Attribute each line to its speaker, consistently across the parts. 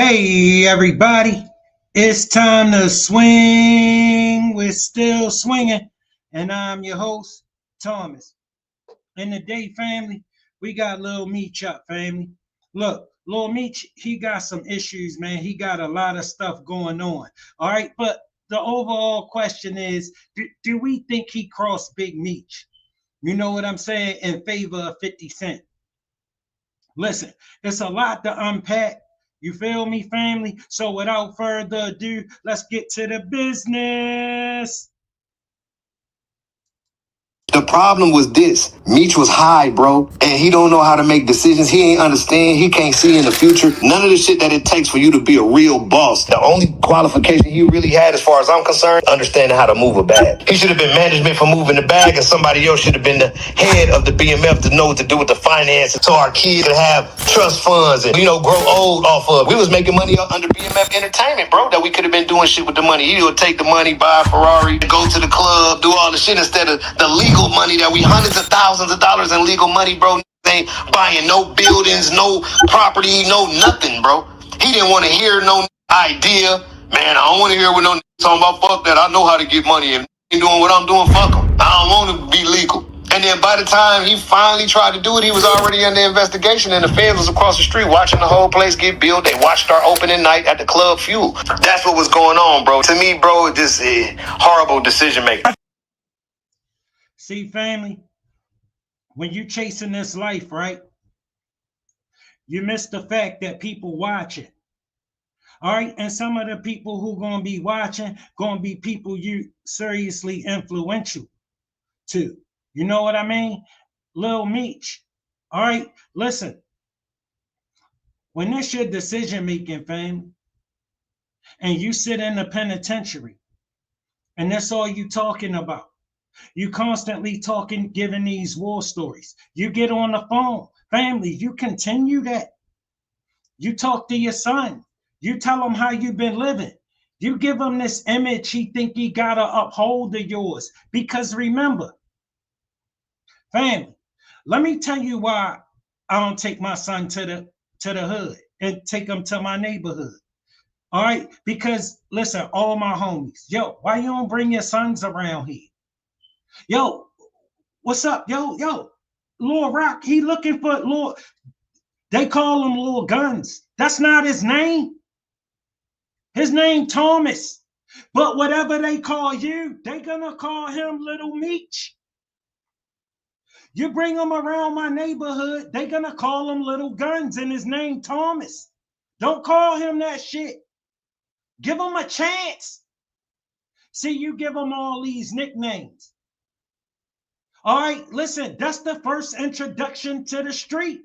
Speaker 1: Hey everybody, it's time to swing. We're still swinging, and I'm your host, Thomas. And today, family, we got Lil Meech up, family. Look, Lil Meech, he got some issues, man. He got a lot of stuff going on. All right, but the overall question is, do we think he crossed Big Meech? You know what I'm saying? In favor of 50 Cent. Listen, it's a lot to unpack. You feel me, family? So without further ado, let's get to the business.
Speaker 2: The problem was this. Meech was high, bro, and he don't know how to make decisions. He ain't understand. He can't see in the future. None of the shit that it takes for you to be a real boss. The only qualification he really had, as far as I'm concerned, understanding how to move a bag. He should have been management for moving the bag, and somebody else should have been the head of the BMF to know what to do with the finances, so our kids could have trust funds and, grow old off of. We was making money under BMF Entertainment, bro, that we could have been doing shit with the money. He would take the money, buy a Ferrari, go to the club, do all the shit instead of the legal money that we hundreds of thousands of dollars in legal money, bro. Ain't buying no buildings, no property, no nothing, bro. He didn't want to hear no idea. Man, I don't want to hear what no talking about. Fuck that. I know how to get money, and doing what I'm doing, fuck him. I don't want to be legal. And then by the time he finally tried to do it, he was already under investigation, and the feds was across the street watching the whole place get built. They watched our opening night at the Club Fuel. That's what was going on, bro. To me, bro, just horrible decision making.
Speaker 1: See, family, when you chasing this life, right, you miss the fact that people watching. All right, and some of the people who gonna be watching gonna be people you seriously influential to. You know what I mean? Lil Meech. All right, listen. When it's your decision making, fam, and you sit in the penitentiary, and that's all you talking about. You constantly talking, giving these war stories. You get on the phone, family. You continue that. You talk to your son. You tell him how you've been living. You give him this image he think he gotta uphold of yours. Because remember, family, let me tell you why I don't take my son to the hood and take him to my neighborhood. All right, because listen, all my homies, yo, why you don't bring your sons around here? Yo, what's up? Yo, Lil Rock, he looking for Lil. They call him Lil Guns. That's not his name. His name Thomas. But whatever they call you, they gonna call him Little Meech. You bring him around my neighborhood, they gonna call him Little Guns and his name Thomas. Don't call him that shit. Give him a chance. See, you give him all these nicknames. All right, listen, that's the first introduction to the street.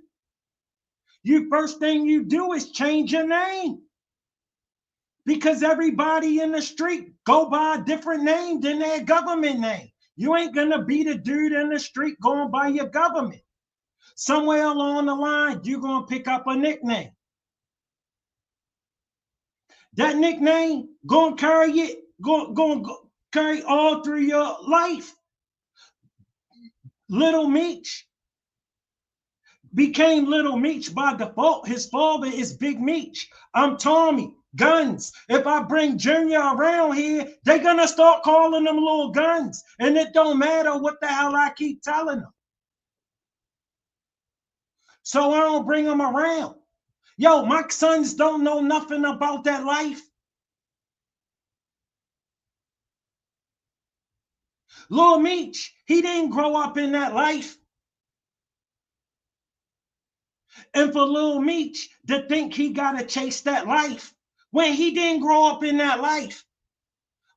Speaker 1: You first thing you do is change your name. Because everybody in the street go by a different name than their government name. You ain't gonna be the dude in the street going by your government. Somewhere along the line, you're gonna pick up a nickname. That nickname gonna carry it, gonna carry all through your life. Little Meech became Little Meech by default. His father is Big Meech. I'm Tommy Guns. If I bring Junior around here, they're gonna start calling them Little Guns. And it don't matter what the hell I keep telling them. So I don't bring them around. Yo, my sons don't know nothing about that life. Lil Meech, he didn't grow up in that life. And for Lil Meech to think he gotta chase that life when he didn't grow up in that life,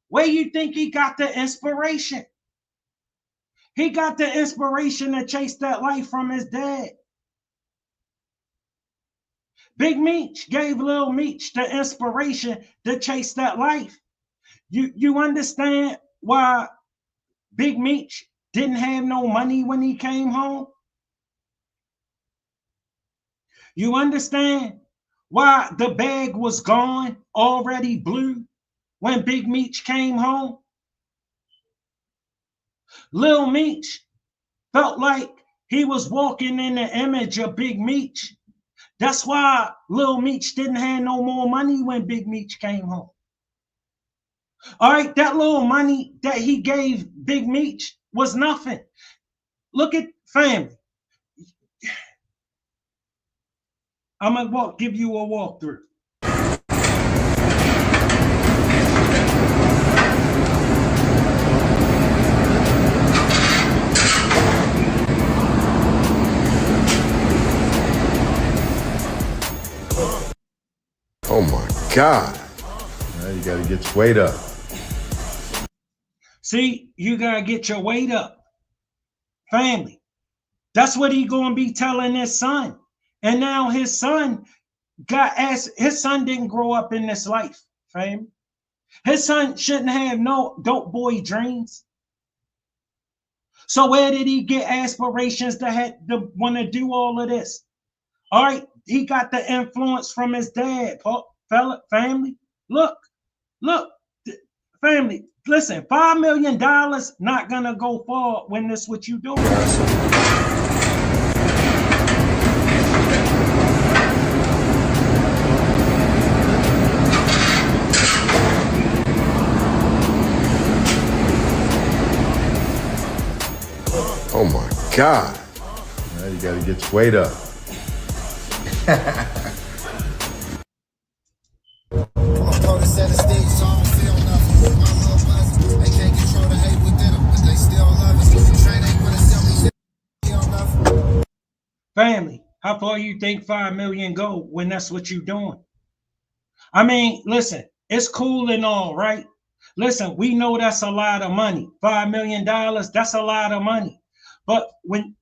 Speaker 1: where you think he got the inspiration? He got the inspiration to chase that life from his dad. Big Meech gave Lil Meech the inspiration to chase that life. You understand why Big Meech didn't have no money when he came home? You understand why the bag was gone, already blue, when Big Meech came home? Lil Meech felt like he was walking in the image of Big Meech. That's why Lil Meech didn't have no more money when Big Meech came home. All right, that little money that he gave Big Meech was nothing. Look at family. I'm gonna give you a walkthrough.
Speaker 2: Oh my God.
Speaker 3: Now you got to get your weight up.
Speaker 1: See, you gotta get your weight up, family. That's what he gonna be telling his son. And now his son got asked. His son didn't grow up in this life, family. His son shouldn't have no dope boy dreams. So where did he get aspirations to want to do all of this? All right, he got the influence from his dad, family. Look, family. Listen, $5 million not gonna go far when this what you doing.
Speaker 2: Oh my God.
Speaker 3: Now you got to get your weight up.
Speaker 1: Family, how far you think 5 million go when that's what you doing? I mean, listen, it's cool and all, right? Listen, we know that's a lot of money. $5 million, that's a lot of money. But when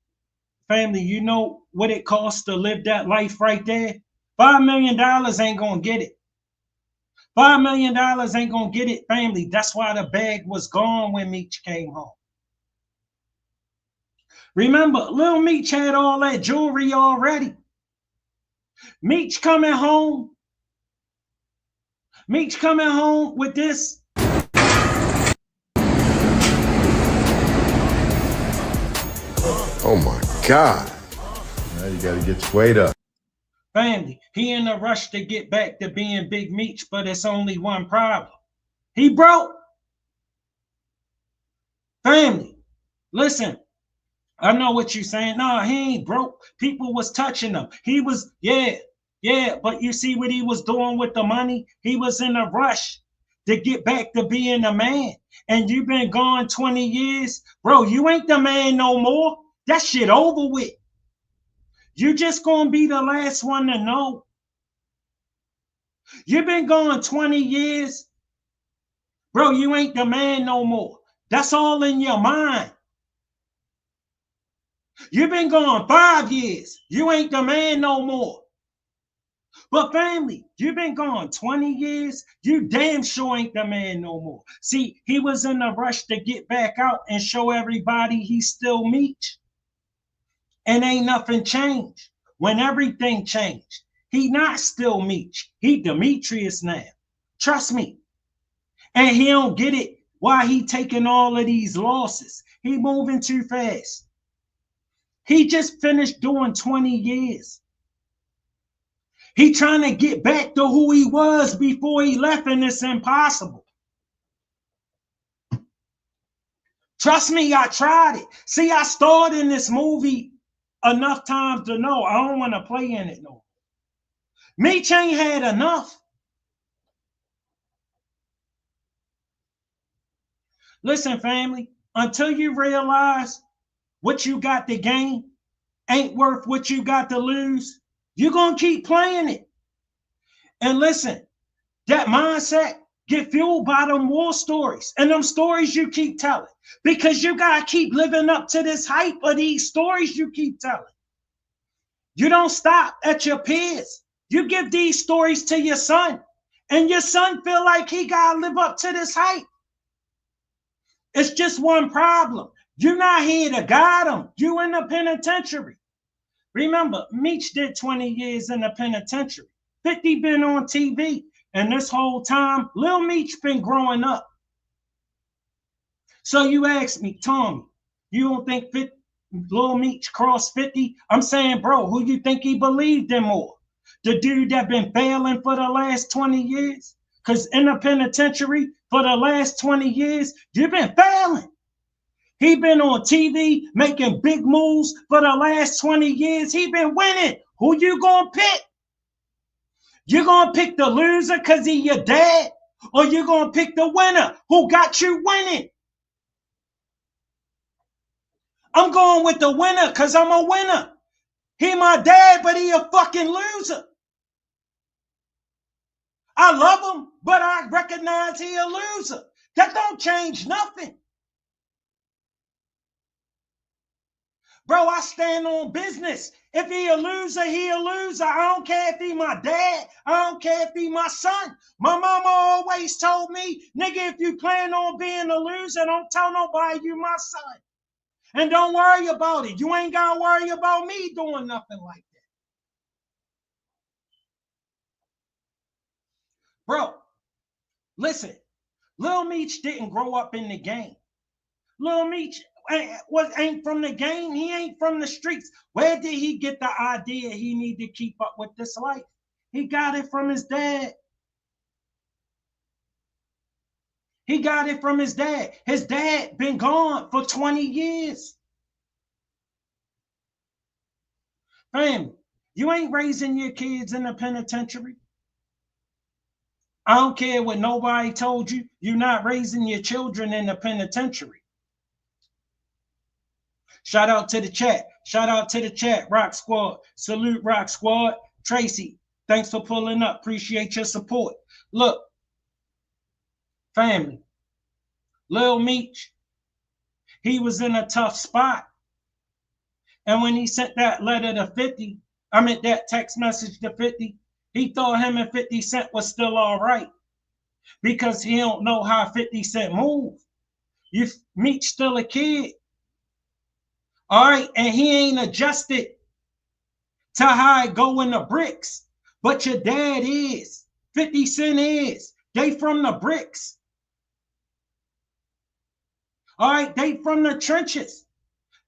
Speaker 1: family, you know what it costs to live that life right there? $5 million ain't gonna get it. $5 million ain't gonna get it, family. That's why the bag was gone when Meech came home. Remember, Lil Meech had all that jewelry already. Meech coming home with this.
Speaker 2: Oh my God.
Speaker 3: Now you got to get your weight up.
Speaker 1: Family, he in a rush to get back to being Big Meech, but it's only one problem. He broke. Family, listen, I know what you're saying. No, he ain't broke. People was touching him. He was, yeah, but you see what he was doing with the money? He was in a rush to get back to being a man. And you've been gone 20 years. Bro, you ain't the man no more. That shit over with. You just gonna be the last one to know. You've been gone 20 years. Bro, you ain't the man no more. That's all in your mind. You've been gone 5 years. You ain't the man no more. But family, you've been gone 20 years. You damn sure ain't the man no more. See, he was in a rush to get back out and show everybody he's still Meech. And ain't nothing changed. When everything changed, he not still Meech. He Demetrius now. Trust me. And he don't get it why he taking all of these losses. He moving too fast. He just finished doing 20 years. He trying to get back to who he was before he left, and it's impossible. Trust me, I tried it. See, I starred in this movie enough times to know I don't want to play in it no more. Meech ain't had enough. Listen, family, until you realize what you got to gain ain't worth what you got to lose, you're going to keep playing it. And listen, that mindset get fueled by them war stories and them stories you keep telling, because you got to keep living up to this hype of these stories you keep telling. You don't stop at your peers. You give these stories to your son, and your son feel like he got to live up to this hype. It's just one problem. You're not here to guide them. You in the penitentiary. Remember, Meech did 20 years in the penitentiary. 50 been on TV. And this whole time, Lil Meech been growing up. So you ask me, Tommy, you don't think Lil Meech crossed 50? I'm saying, bro, who you think he believed in more? The dude that been failing for the last 20 years? Because in the penitentiary for the last 20 years, you've been failing. He been on TV making big moves for the last 20 years. He been winning. Who you gonna pick? You gonna pick the loser because he your dad? Or you gonna pick the winner who got you winning? I'm going with the winner because I'm a winner. He my dad, but he a fucking loser. I love him, but I recognize he a loser. That don't change nothing. Bro, I stand on business. If he a loser, he a loser. I don't care if he my dad. I don't care if he my son. My mama always told me, nigga, if you plan on being a loser, don't tell nobody you my son. And don't worry about it. You ain't got to worry about me doing nothing like that. Bro, listen, Lil Meech didn't grow up in the game. Lil Meech ain't from the game. He ain't from the streets. Where did he get the idea he need to keep up with this life? He got it from his dad. He got it from his dad. His dad been gone for 20 years. Family, you ain't raising your kids in the penitentiary. I don't care what nobody told you. You're not raising your children in the penitentiary. Shout out to the chat. Shout out to the chat. Rock Squad. Salute Rock Squad. Tracy, thanks for pulling up. Appreciate your support. Look, family, Lil Meech, he was in a tough spot. And when he sent that letter to 50, that text message to 50, he thought him and 50 Cent was still all right because he don't know how 50 Cent move. Meech still a kid. All right, and he ain't adjusted to how it go in the bricks. But your dad is. 50 Cent is. They from the bricks. All right, they from the trenches.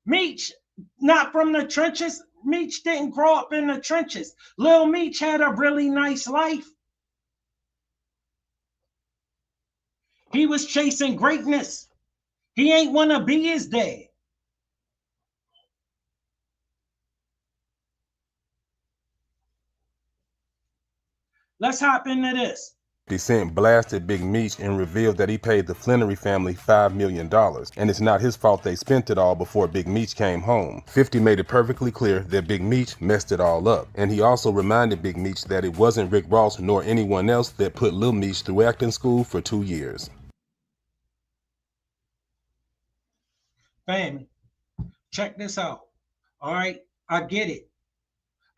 Speaker 1: Meech, not from the trenches. Meech didn't grow up in the trenches. Lil Meech had a really nice life. He was chasing greatness. He ain't want to be his dad. Let's hop into this.
Speaker 4: 50 Cent blasted Big Meech and revealed that he paid the Flannery family $5 million, and it's not his fault they spent it all before Big Meech came home. 50 made it perfectly clear that Big Meech messed it all up, and he also reminded Big Meech that it wasn't Rick Ross nor anyone else that put Lil Meech through acting school for 2 years.
Speaker 1: Family, check this out. All right, I get it.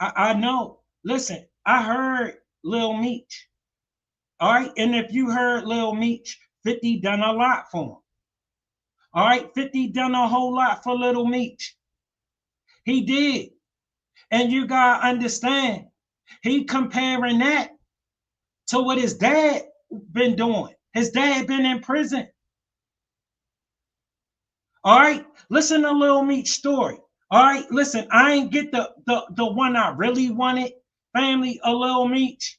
Speaker 1: I know. Listen, I heard Lil Meech. All right, and if you heard Lil Meech, 50 done a lot for him. All right, 50 done a whole lot for Lil Meech. He did. And you gotta understand, he comparing that to what his dad been doing. His dad been in prison. All right, listen to Lil Meech's story. All right, listen, I ain't get the one I really wanted, family, of Lil Meech.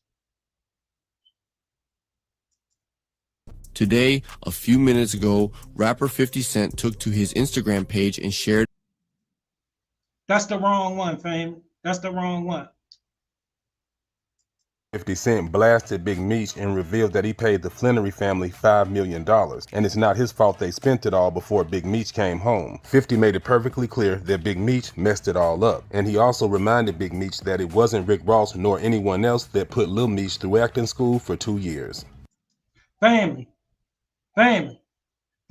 Speaker 5: Today, a few minutes ago, rapper 50 Cent took to his Instagram page and shared.
Speaker 1: That's the wrong one, family. That's the wrong one.
Speaker 4: 50 Cent blasted Big Meech and revealed that he paid the Flannery family $5 million, and it's not his fault they spent it all before Big Meech came home. 50 made it perfectly clear that Big Meech messed it all up, and he also reminded Big Meech that it wasn't Rick Ross nor anyone else that put Lil Meech through acting school for 2 years.
Speaker 1: Family,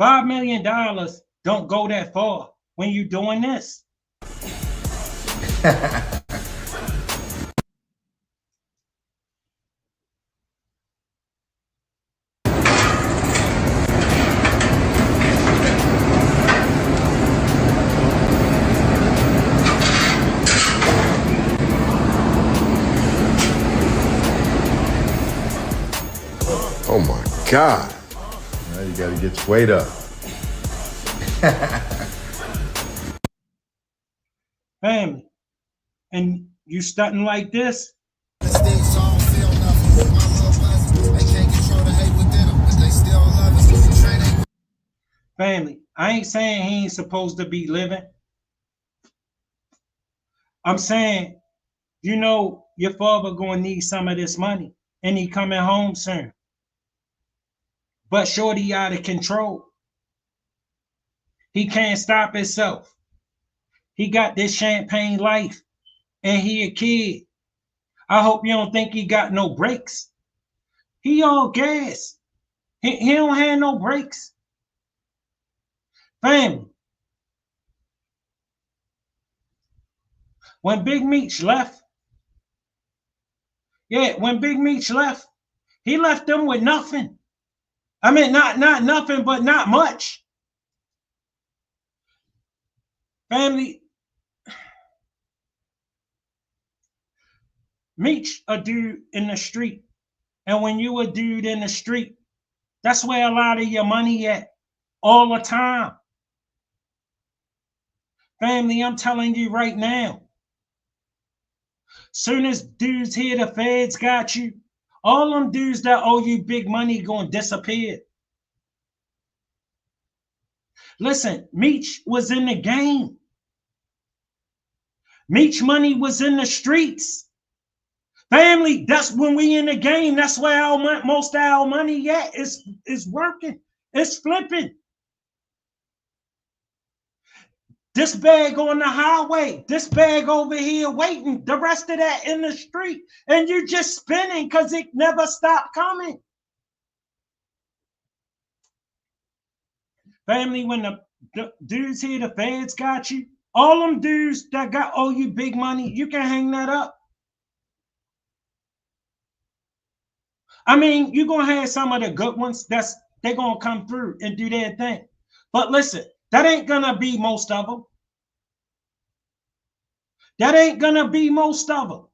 Speaker 1: $5 million don't go that far when you doing this.
Speaker 3: Oh my God. Now you gotta get your weight up.
Speaker 1: Family, and you stunting like this? I ain't saying he ain't supposed to be living. I'm saying, you know, your father gonna need some of this money, and he coming home soon. But shorty out of control. He can't stop himself. He got this champagne life, and he a kid. I hope you don't think he got no brakes. He all gas. He don't have no brakes. Family. When Big Meech left, when Big Meech left, he left them with nothing. I mean, not nothing, but not much. Family, Meech a dude in the street. And when you a dude in the street, that's where a lot of your money at all the time. Family, I'm telling you right now, soon as dudes hear the feds got you, all them dudes that owe you big money gonna disappear. Listen, Meech was in the game. Meech money was in the streets. Family, that's when we in the game. That's where most of our money at is working. It's flipping. This bag on the highway, this bag over here waiting, the rest of that in the street. And you just spinning because it never stopped coming. Family, when the dudes here, the feds got you, all them dudes that owe you big money, you can hang that up. I mean, you're going to have some of the good ones they're going to come through and do their thing. But listen, that ain't going to be most of them. That ain't going to be most of them.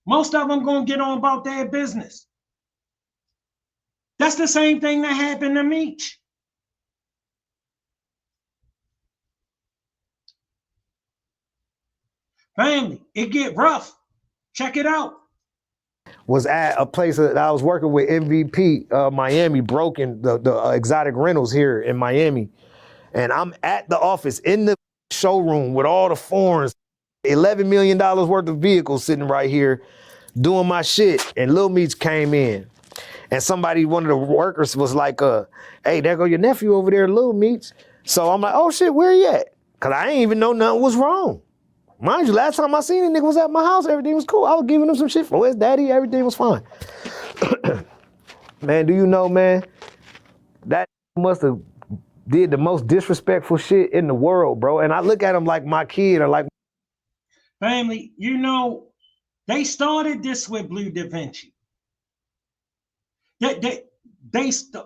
Speaker 1: Most of them going to get on about their business. That's the same thing that happened to Meech. Family, it get rough. Check it out.
Speaker 6: Was at a place that I was working with MVP Miami, broken the exotic rentals here in Miami. And I'm at the office in the showroom with all the foreigns, $11 million worth of vehicles sitting right here doing my shit. And Lil Meech came in. And one of the workers was like, hey, there go your nephew over there, Lil Meech. So I'm like, oh shit, where he at? Cause I ain't even know nothing was wrong. Mind you, last time I seen a nigga was at my house, everything was cool. I was giving him some shit for his daddy, everything was fine. Man, do you know, man, that must have did the most disrespectful shit in the world, bro. And I look at him like my kid or like.
Speaker 1: Family, you know, they started this with Blue Da Vinci.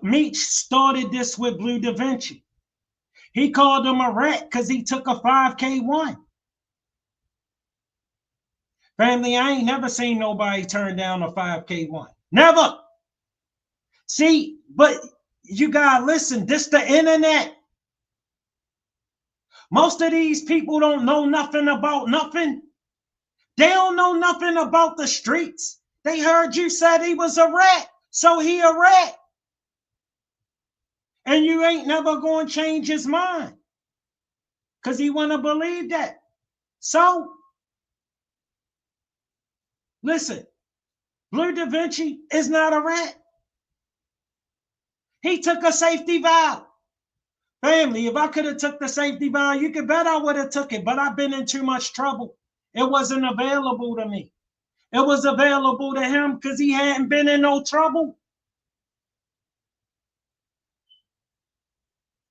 Speaker 1: Meech started this with Blue Da Vinci. He called him a rat because he took a 5K1. Family, I ain't never seen nobody turn down a 5K1. Never. See, but you gotta listen, this the internet. Most of these people don't know nothing about nothing. They don't know nothing about the streets. They heard you said he was a rat, so he a rat. And you ain't never gonna change his mind because he wanna believe that. So, listen, Blue Da Vinci is not a rat. He took a safety valve. Family, if I could have took the safety valve, you could bet I would have took it, but I've been in too much trouble. It wasn't available to me. It was available to him because he hadn't been in no trouble.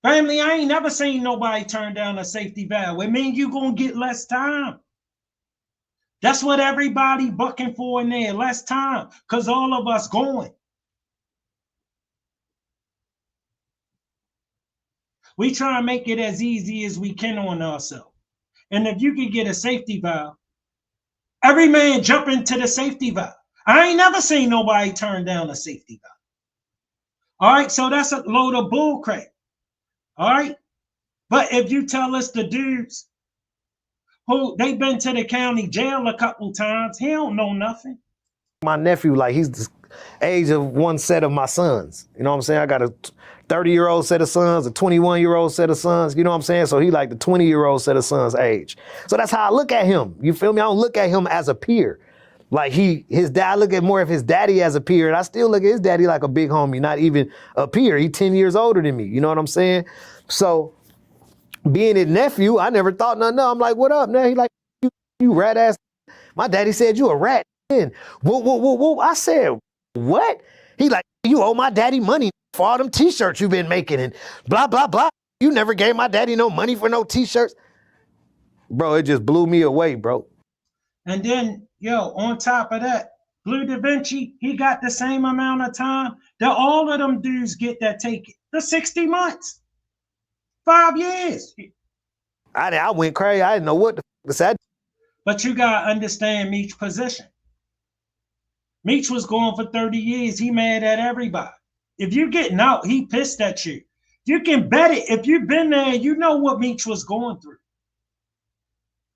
Speaker 1: Family, I ain't never seen nobody turn down a safety valve. It means you're going to get less time. That's what everybody bucking for in there, less time, because all of us going. We try and make it as easy as we can on ourselves. And if you can get a safety valve, every man jump into the safety valve. I ain't never seen nobody turn down a safety valve. All right, so that's a load of bull crap. All right, but if you tell us the dudes who they've been to the county jail a couple times, he don't know nothing.
Speaker 6: My nephew, like he's the age of one set of my sons. You know what I'm saying? I got a 30-year-old set of sons, a 21-year-old set of sons, you know what I'm saying? So he like the 20-year-old set of sons age. So that's how I look at him. You feel me? I don't look at him as a peer. Like his dad, I look at more of his daddy as a peer, and I still look at his daddy like a big homie, not even a peer. He 10 years older than me, you know what I'm saying? So being his nephew, I never thought nothing of. I'm like, what up, man? He like, you rat ass. My daddy said you a rat. Whoa, whoa, whoa, whoa. I said, what? He like, you owe my daddy money for all them t-shirts you've been making and blah, blah, blah. You never gave my daddy no money for no t-shirts. Bro, it just blew me away, bro.
Speaker 1: And then, yo, on top of that, Blue Da Vinci, he got the same amount of time that all of them dudes get that take it. The 60 months. 5 years.
Speaker 6: I went crazy. I didn't know what the f to say.
Speaker 1: But you gotta understand Meech's position. Meech was going for 30 years. He mad at everybody. If you getting out, he pissed at you. You can bet it. If you've been there, you know what Meech was going through.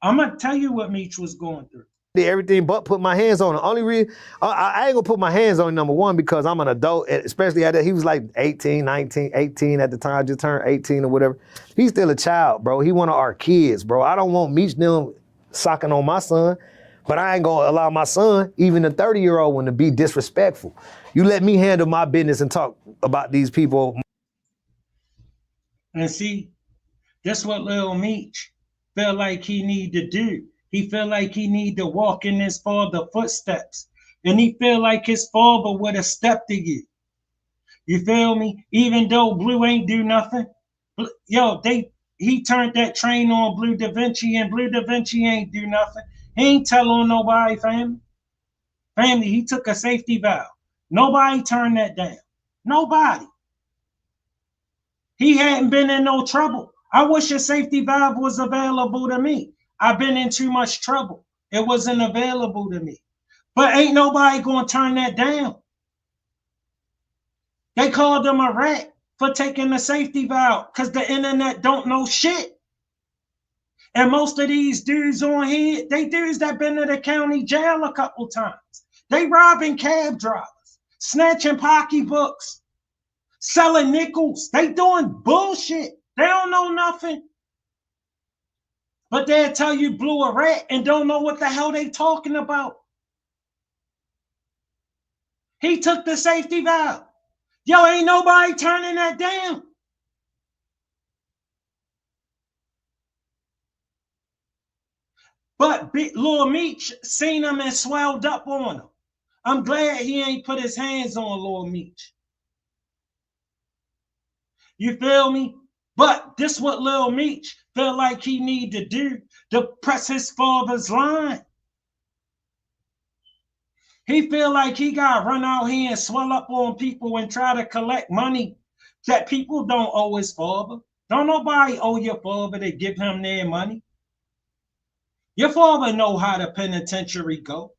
Speaker 1: I'm gonna tell you what Meech was going through.
Speaker 6: Did everything but put my hands on him. Only reason I ain't gonna put my hands on him, number one, because I'm an adult, especially at that. He was like 18, 19, 18 at the time, just turned 18 or whatever. He's still a child, bro. He one of our kids, bro. I don't want Meech them socking on my son, but I ain't gonna allow my son, even a 30-year-old one, to be disrespectful. You let me handle my business and talk about these people.
Speaker 1: And see, that's what Lil Meech felt like he need to do. He felt like he need to walk in his father's footsteps. And he feel like his father would have stepped to you. You feel me? Even though Blue ain't do nothing. Yo, he turned that train on Blue Da Vinci, and Blue Da Vinci ain't do nothing. He ain't tell on nobody, family. Family, he took a safety valve. Nobody turned that down. Nobody. He hadn't been in no trouble. I wish a safety valve was available to me. I've been in too much trouble. It wasn't available to me. But ain't nobody gonna turn that down. They called him a rat for taking the safety valve because the internet don't know shit. And most of these dudes on here, they dudes that been to the county jail a couple times. They robbing cab drivers, snatching pocketbooks, selling nickels. They doing bullshit. They don't know nothing. But they'll tell you Blue a rat and don't know what the hell they talking about. He took the safety valve. Yo, ain't nobody turning that down. But Lil Meech seen him and swelled up on him. I'm glad he ain't put his hands on Lil Meech. You feel me? But this what Lil Meech felt like he need to do to press his father's line. He feel like he got to run out here and swell up on people and try to collect money that people don't owe his father. Don't nobody owe your father to give him their money. Your father know how the penitentiary go.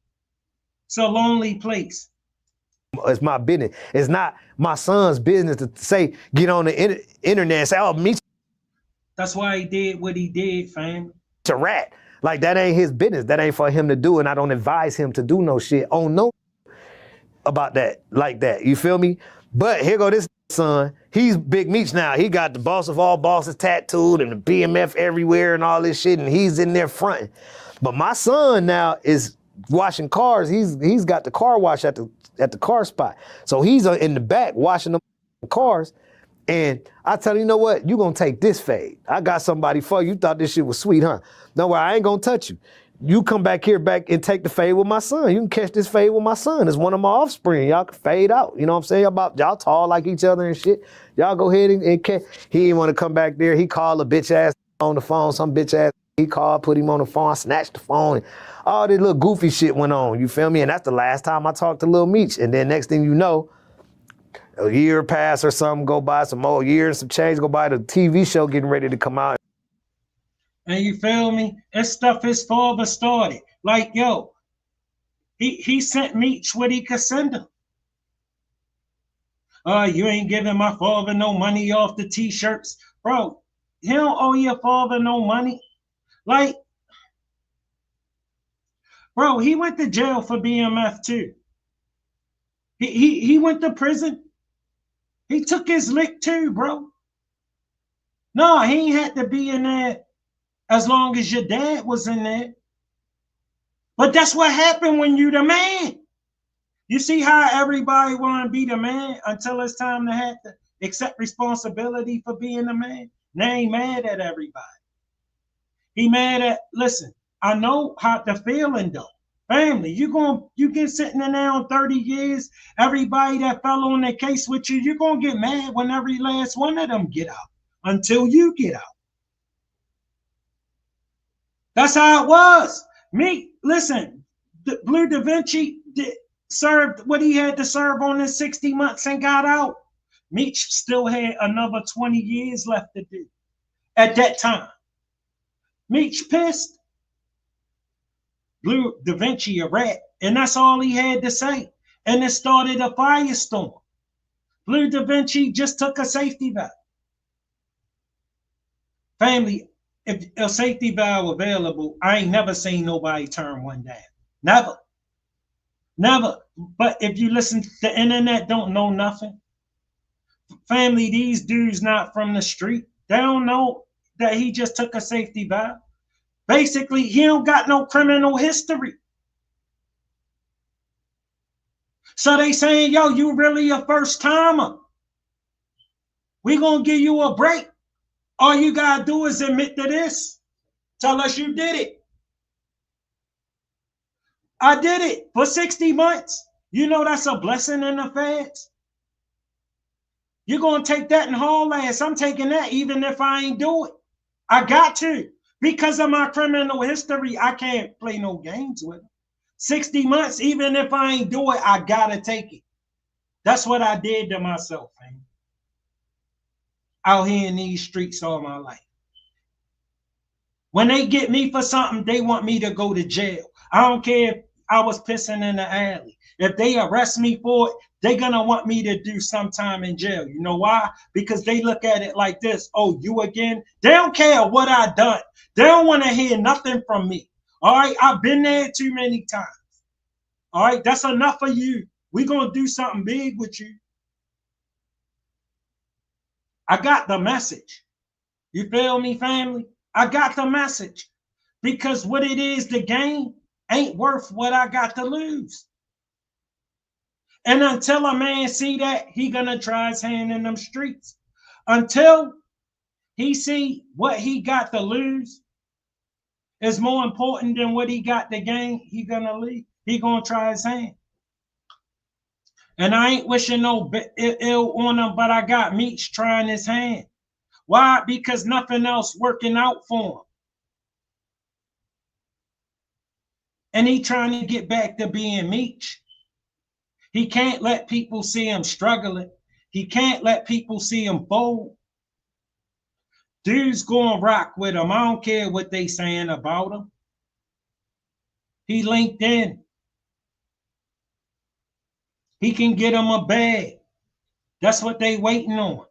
Speaker 1: It's a lonely place.
Speaker 6: It's my business. It's not my son's business to say, get on the internet and say, oh, Meech.
Speaker 1: That's why he did what he did, fam.
Speaker 6: A rat. Like, that ain't his business. That ain't for him to do, and I don't advise him to do no shit on no about that, like that. You feel me? But here go this son. He's Big Meech now. He got the boss of all bosses tattooed and the BMF everywhere and all this shit, and he's in there fronting. But my son now is washing cars. He's got the car wash at the car spot. So he's in the back washing the cars. And I tell you, you know what? You gonna take this fade. I got somebody for you. You thought this shit was sweet, huh? No, I ain't gonna touch you. You come back here and take the fade with my son. You can catch this fade with my son. It's one of my offspring. Y'all can fade out. You know what I'm saying? Y'all tall like each other and shit. Y'all go ahead and catch. He didn't want to come back there. He called a bitch ass on the phone. Some bitch ass he called, put him on the phone, I snatched the phone. And all this little goofy shit went on. You feel me? And that's the last time I talked to Lil Meech. And then next thing you know, a year pass or something go by, some more years, some change go by, the TV show getting ready to come out.
Speaker 1: And you feel me? That stuff his father started. Like, yo, he sent Meech what he could send him. You ain't giving my father no money off the t-shirts. Bro, he don't owe your father no money. Like, bro, he went to jail for BMF too. He went to prison. He took his lick too, bro. No, he ain't had to be in there as long as your dad was in there. But that's what happened when you the man. You see how everybody want to be the man until it's time to have to accept responsibility for being the man? Now he mad at everybody. He mad at, listen, I know how the feeling though. Family, you get sitting in there on 30 years, everybody that fell on the case with you, you're gonna get mad when every last one of them get out until you get out. That's how it was. Me, listen, Blue Da Vinci served what he had to serve on his 60 months and got out. Meech still had another 20 years left to do at that time. Meech pissed. Blue Da Vinci a rat, and that's all he had to say. And it started a firestorm. Blue Da Vinci just took a safety valve. Family, if a safety valve available, I ain't never seen nobody turn one down. Never. Never. But if you listen, the internet don't know nothing. Family, these dudes not from the street. They don't know that he just took a safety valve. Basically, he don't got no criminal history. So they saying, yo, you really a first timer. We gonna give you a break. All you gotta do is admit to this. Tell us you did it. I did it for 60 months. You know that's a blessing in the feds. You're gonna take that and haul ass. I'm taking that even if I ain't do it. I got to. Because of my criminal history, I can't play no games with it. 60 months, even if I ain't do it, I gotta take it. That's what I did to myself, man. Out here in these streets all my life. When they get me for something, they want me to go to jail. I don't care if I was pissing in the alley. If they arrest me for it, they're gonna want me to do some time in jail. You know why? Because they look at it like this. Oh, you again? They don't care what I done. They don't want to hear nothing from me. All right, I've been there too many times. All right, that's enough of you. We're gonna do something big with you. I got the message. You feel me, family? I got the message. Because what it is, the game ain't worth what I got to lose. And until a man see that, he gonna try his hand in them streets. Until he see what he got to lose is more important than what he got to gain, he gonna leave. He gonna try his hand. And I ain't wishing no ill on him, but I got Meech trying his hand. Why? Because nothing else working out for him. And he trying to get back to being Meech. He can't let people see him struggling. He can't let people see him fold. Dude's gonna rock with him. I don't care what they saying about him. He linked in. He can get him a bag. That's what they waiting on.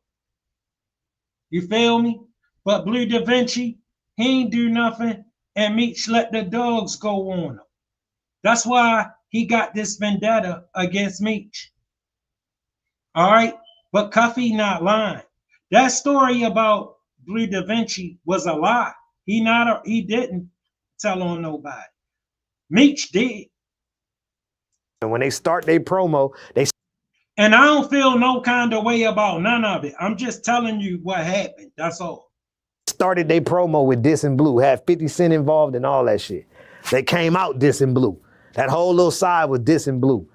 Speaker 1: You feel me? But Blue Da Vinci, he ain't do nothing, and Meech let the dogs go on him. That's why he got this vendetta against Meech. All right? But Cuffy not lying. That story about Blue Da Vinci was a lie. He didn't tell on nobody. Meech did.
Speaker 6: And when they start their promo,
Speaker 1: and I don't feel no kind of way about none of it. I'm just telling you what happened. That's all.
Speaker 6: Started their promo with dissing Blue, had 50 Cent involved and all that shit. They came out dissing Blue. That whole little side was dissing Blue.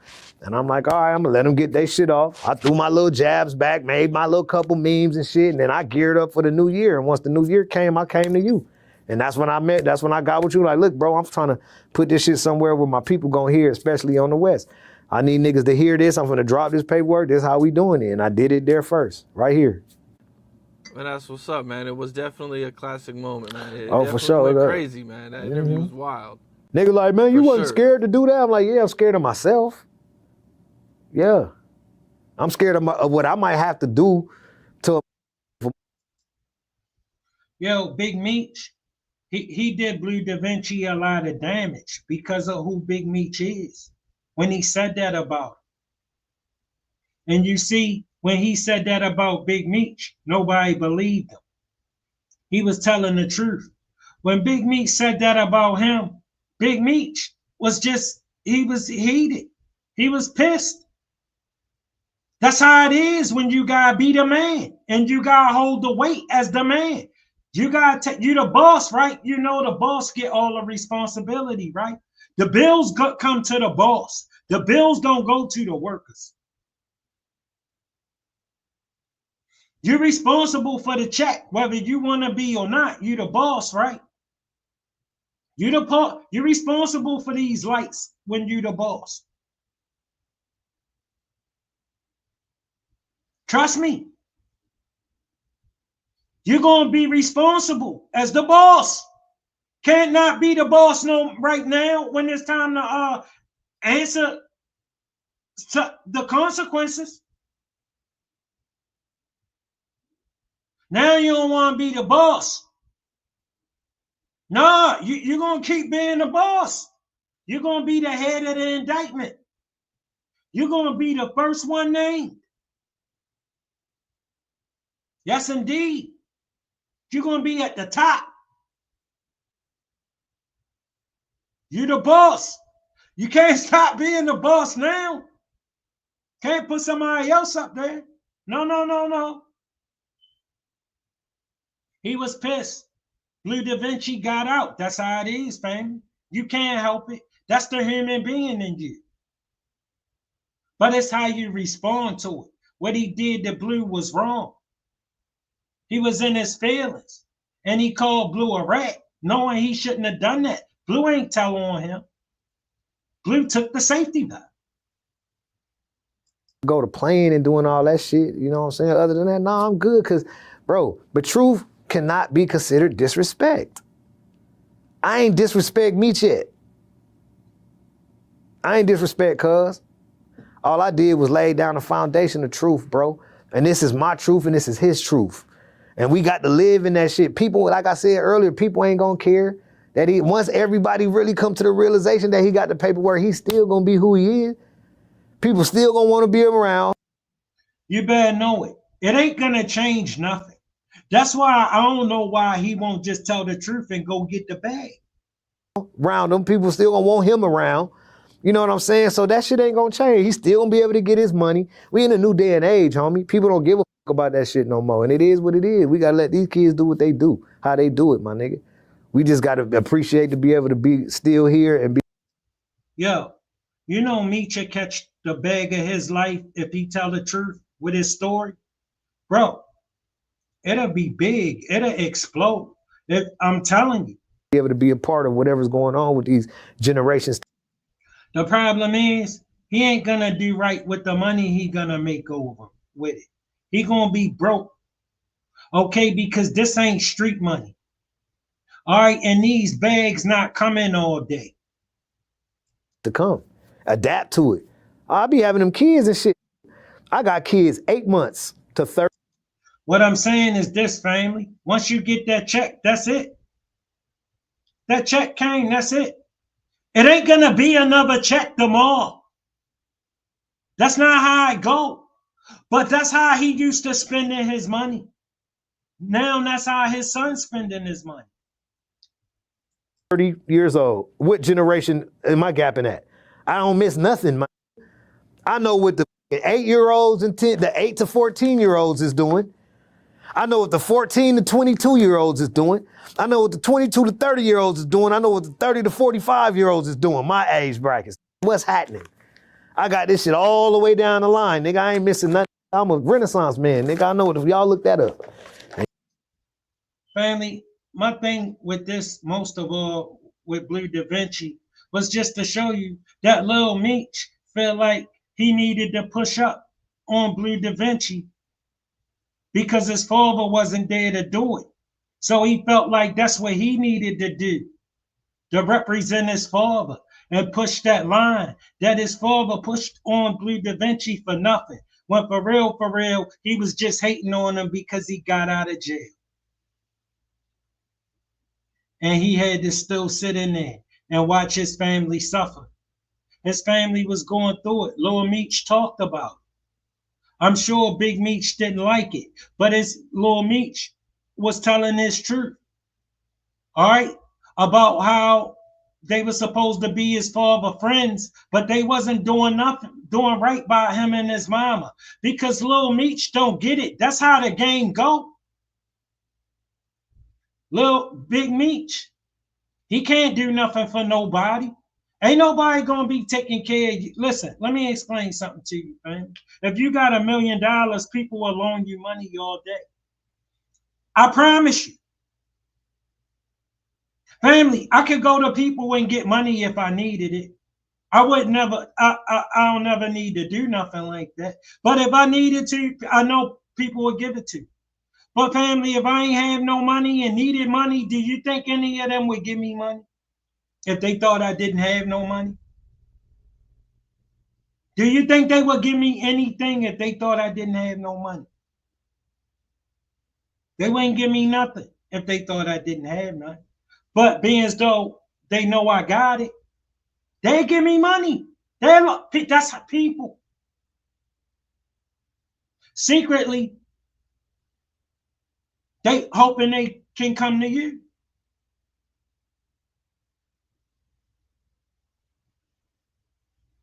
Speaker 6: And I'm like, all right, I'm gonna let them get their shit off. I threw my little jabs back, made my little couple memes and shit, and then I geared up for the new year. And once the new year came, I came to you. And that's when I got with you. Like, look, bro, I'm trying to put this shit somewhere where my people gonna hear, especially on the West. I need niggas to hear this. I'm gonna drop this paperwork. This is how we doing it. And I did it there first, right here.
Speaker 7: And that's what's up, man. It was definitely a classic moment, man. It
Speaker 6: for sure.
Speaker 7: Went crazy, man. That interview was wild.
Speaker 6: Nigga like, man, you wasn't scared to do that? I'm like, yeah, I'm scared of myself. Yeah. I'm scared of what I might have to do to.
Speaker 1: Yo, Big Meech, he did Blue Da Vinci a lot of damage because of who Big Meech is when he said that about him. And you see, When he said that about Big Meech, nobody believed him. He was telling the truth. When Big Meech said that about him, Big Meech was just, he was heated. He was pissed. That's how it is when you gotta be the man and you gotta hold the weight as the man. You gotta take, you the boss, right? You know the boss get all the responsibility, right? The bills come to the boss. The bills don't go to the workers. You're responsible for the check, whether you want to be or not. You the boss, right? You're responsible for these lights when you the boss. Trust me. You're gonna be responsible as the boss. Can't not be the boss no right now when it's time to answer to the consequences. Now you don't want to be the boss. No, you're gonna keep being the boss. You're gonna be the head of the indictment. You're gonna be the first one named. Yes, indeed. You're gonna be at the top. You're the boss. You can't stop being the boss now. Can't put somebody else up there. No, no, no, no. He was pissed. Blue Da Vinci got out. That's how it is, fam. You can't help it. That's the human being in you. But it's how you respond to it. What he did to Blue was wrong. He was in his feelings. And he called Blue a rat, knowing he shouldn't have done that. Blue ain't telling on him. Blue took the safety valve.
Speaker 6: Go to playing and doing all that shit, you know what I'm saying? Other than that, nah, I'm good, because, bro, but truth cannot be considered disrespect. I ain't disrespect Meech yet. I ain't disrespect cuz. All I did was lay down the foundation of truth, bro. And this is my truth and this is his truth. And we got to live in that shit. People, like I said earlier, people ain't gonna care that once everybody really come to the realization that he got the paperwork, he's still gonna be who he is. People still gonna wanna be him around.
Speaker 1: You better know it. It ain't gonna change nothing. That's why I don't know why he won't just tell the truth and go get the bag.
Speaker 6: Around them, people still gonna want him around. You know what I'm saying? So that shit ain't gonna change. He's still gonna be able to get his money. We in a new day and age, homie. People don't give a fuck about that shit no more. And it is what it is. We gotta let these kids do what they do, how they do it, my nigga. We just gotta appreciate to be able to be still here and be.
Speaker 1: Yo, you know Meech will catch the bag of his life if he tell the truth with his story. Bro, it'll be big. It'll explode. I'm telling you.
Speaker 6: Be able to be a part of whatever's going on with these generations.
Speaker 1: The problem is he ain't gonna do right with the money he gonna make over with it. He gonna be broke. Okay, because this ain't street money. All right, and these bags not coming all day.
Speaker 6: To come. Adapt to it. I'll be having them kids and shit. I got kids 8 months to 30.
Speaker 1: What I'm saying is this, family. Once you get that check, that's it. That check came, that's it. It ain't gonna be another check tomorrow. That's not how I go. But that's how he used to spending his money. Now that's how his son's spending his money.
Speaker 6: 30 years old. What generation am I gapping at? I don't miss nothing, man. I know what the 8-year-olds and the 8 to 14-year-olds is doing. I know what the 14 to 22-year-olds is doing. I know what the 22 to 30-year-olds is doing. I know what the 30 to 45-year-olds is doing. My age brackets. What's happening? I got this shit all the way down the line, nigga. I ain't missing nothing. I'm a Renaissance man, nigga. I know it. If y'all look that up.
Speaker 1: Family, my thing with this, most of all, with Blue Da Vinci, was just to show you that Lil Meech felt like he needed to push up on Blue Da Vinci because his father wasn't there to do it. So he felt like that's what he needed to do, to represent his father and push that line that his father pushed on Blue Da Vinci for nothing. When for real, he was just hating on him because he got out of jail. And he had to still sit in there and watch his family suffer. His family was going through it. Lil Meech talked about it. I'm sure Big Meech didn't like it, but it's Lil Meech was telling his truth. All right, about how they were supposed to be his father friends, but they wasn't doing nothing, doing right by him and his mama. Because Lil Meech don't get it. That's how the game go. Lil Big Meech, he can't do nothing for nobody. Ain't nobody gonna be taking care of you. Listen, let me explain something to you, man. If you got $1 million, people will loan you money all day. I promise you. Family, I could go to people and get money if I needed it. I would never, I don't never need to do nothing like that. But if I needed to, I know people would give it to. But family, if I ain't have no money and needed money, do you think any of them would give me money if they thought I didn't have no money? Do you think they would give me anything if they thought I didn't have no money? They wouldn't give me nothing if they thought I didn't have nothing. But being as though they know I got it, they give me money. That's people. Secretly, they hoping they can come to you.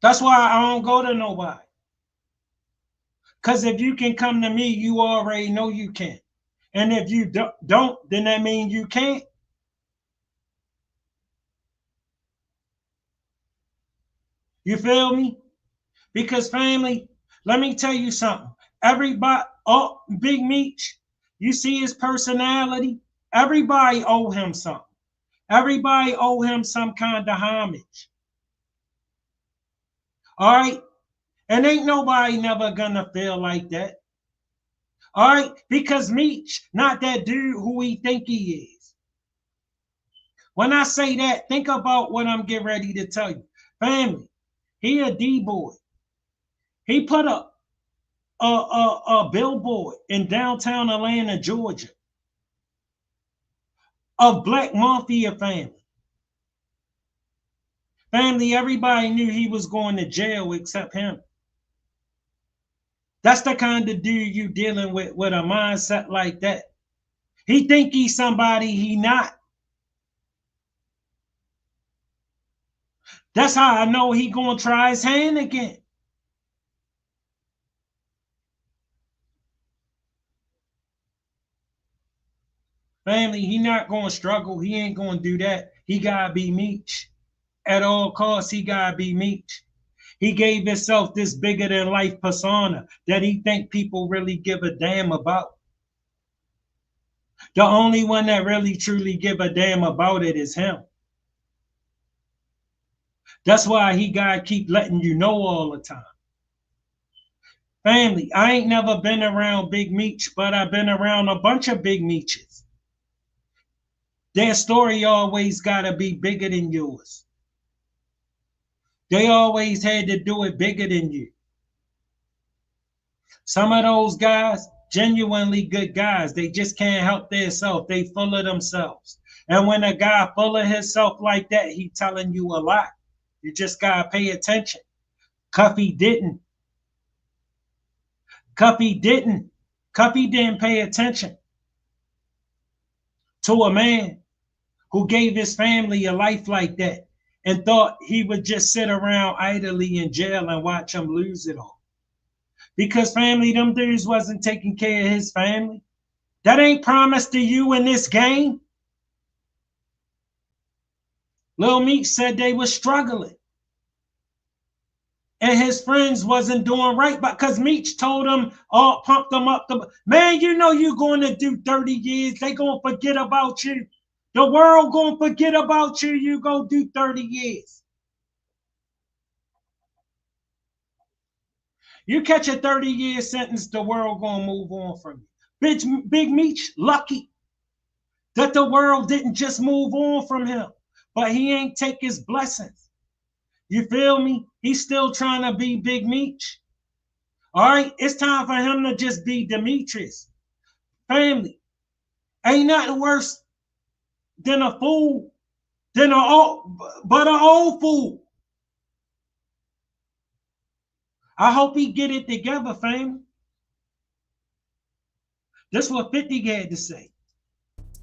Speaker 1: That's why I don't go to nobody. Because if you can come to me, you already know you can. And if you don't, then that means you can't. You feel me? Because family, let me tell you something. Everybody, oh, Big Meech, you see his personality? Everybody owe him something. Everybody owe him some kind of homage. All right? And ain't nobody never gonna feel like that. All right? Because Meech, not that dude who he think he is. When I say that, think about what I'm getting ready to tell you. Family, he a D-boy. He put a billboard in downtown Atlanta, Georgia, of Black Mafia family. Family, everybody knew he was going to jail except him. That's the kind of dude you dealing with a mindset like that. He think he's somebody he not. That's how I know he gonna try his hand again. Family, he not gonna struggle. He ain't gonna do that. He gotta be Meech. At all costs, he gotta be Meech. He gave himself this bigger than life persona that he think people really give a damn about. The only one that really truly give a damn about it is him. That's why he gotta keep letting you know all the time. Family, I ain't never been around Big Meech, but I've been around a bunch of Big Meeches. Their story always gotta be bigger than yours. They always had to do it bigger than you. Some of those guys, genuinely good guys, they just can't help themselves. They full of themselves. And when a guy full of himself like that, he telling you a lot. You just gotta pay attention. Cuffy didn't. Cuffy didn't. Cuffy didn't pay attention to a man who gave his family a life like that and thought he would just sit around idly in jail and watch him lose it all. Because family, them dudes wasn't taking care of his family. That ain't promised to you in this game. Lil Meech said they were struggling. And his friends wasn't doing right because Meech told them, oh, pumped them up. Man, you know you're going to do 30 years. They going to forget about you. The world going to forget about you. You go do 30 years. You catch a 30-year sentence, the world going to move on from you. Big Meech, lucky that the world didn't just move on from him, but he ain't take his blessings. You feel me? He's still trying to be Big Meech. All right, it's time for him to just be Demetrius. Family, ain't nothing worse than a fool, but an old fool. I hope he get it together, family. This is what 50 had to say.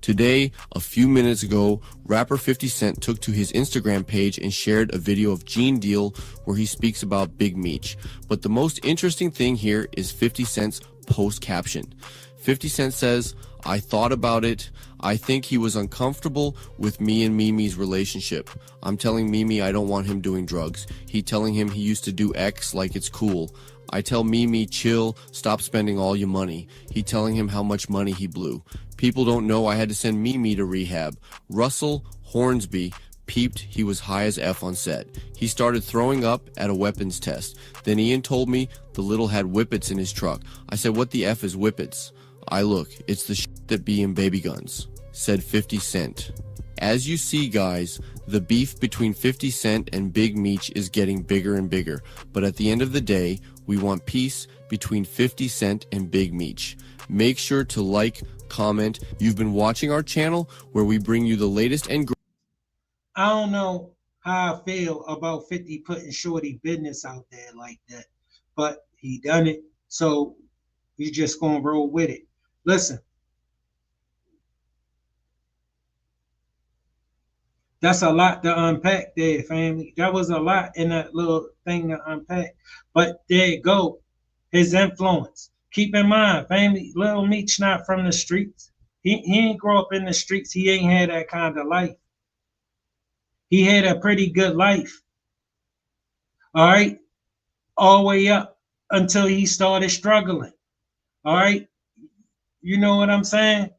Speaker 5: Today, a few minutes ago, rapper 50 Cent took to his Instagram page and shared a video of Gene Deal where he speaks about Big Meech. But the most interesting thing here is 50 Cent's post caption. 50 Cent says, "I thought about it. I think he was uncomfortable with me and Mimi's relationship. I'm telling Mimi I don't want him doing drugs. He telling him he used to do X like it's cool. I tell Mimi, chill, stop spending all your money. He telling him how much money he blew. People don't know I had to send Mimi to rehab. Russell Hornsby peeped he was high as F on set. He started throwing up at a weapons test. Then Ian told me the little had whippets in his truck. I said, what the F is whippets? I look, it's the shit that be in baby guns," said 50 Cent. As you see, guys, the beef between 50 Cent and Big Meech is getting bigger and bigger. But at the end of the day, we want peace between 50 Cent and Big Meech. Make sure to like, comment. You've been watching our channel where we bring you the latest and
Speaker 1: I don't know how I feel about 50 putting Shorty business out there like that, but he done it, so we just gonna roll with it. Listen, that's a lot to unpack there, family. That was a lot in that little thing to unpack. But there you go. His influence. Keep in mind, family, Lil Meech not from the streets. He ain't grow up in the streets. He ain't had that kind of life. He had a pretty good life. All right. All the way up until he started struggling. All right. You know what I'm saying?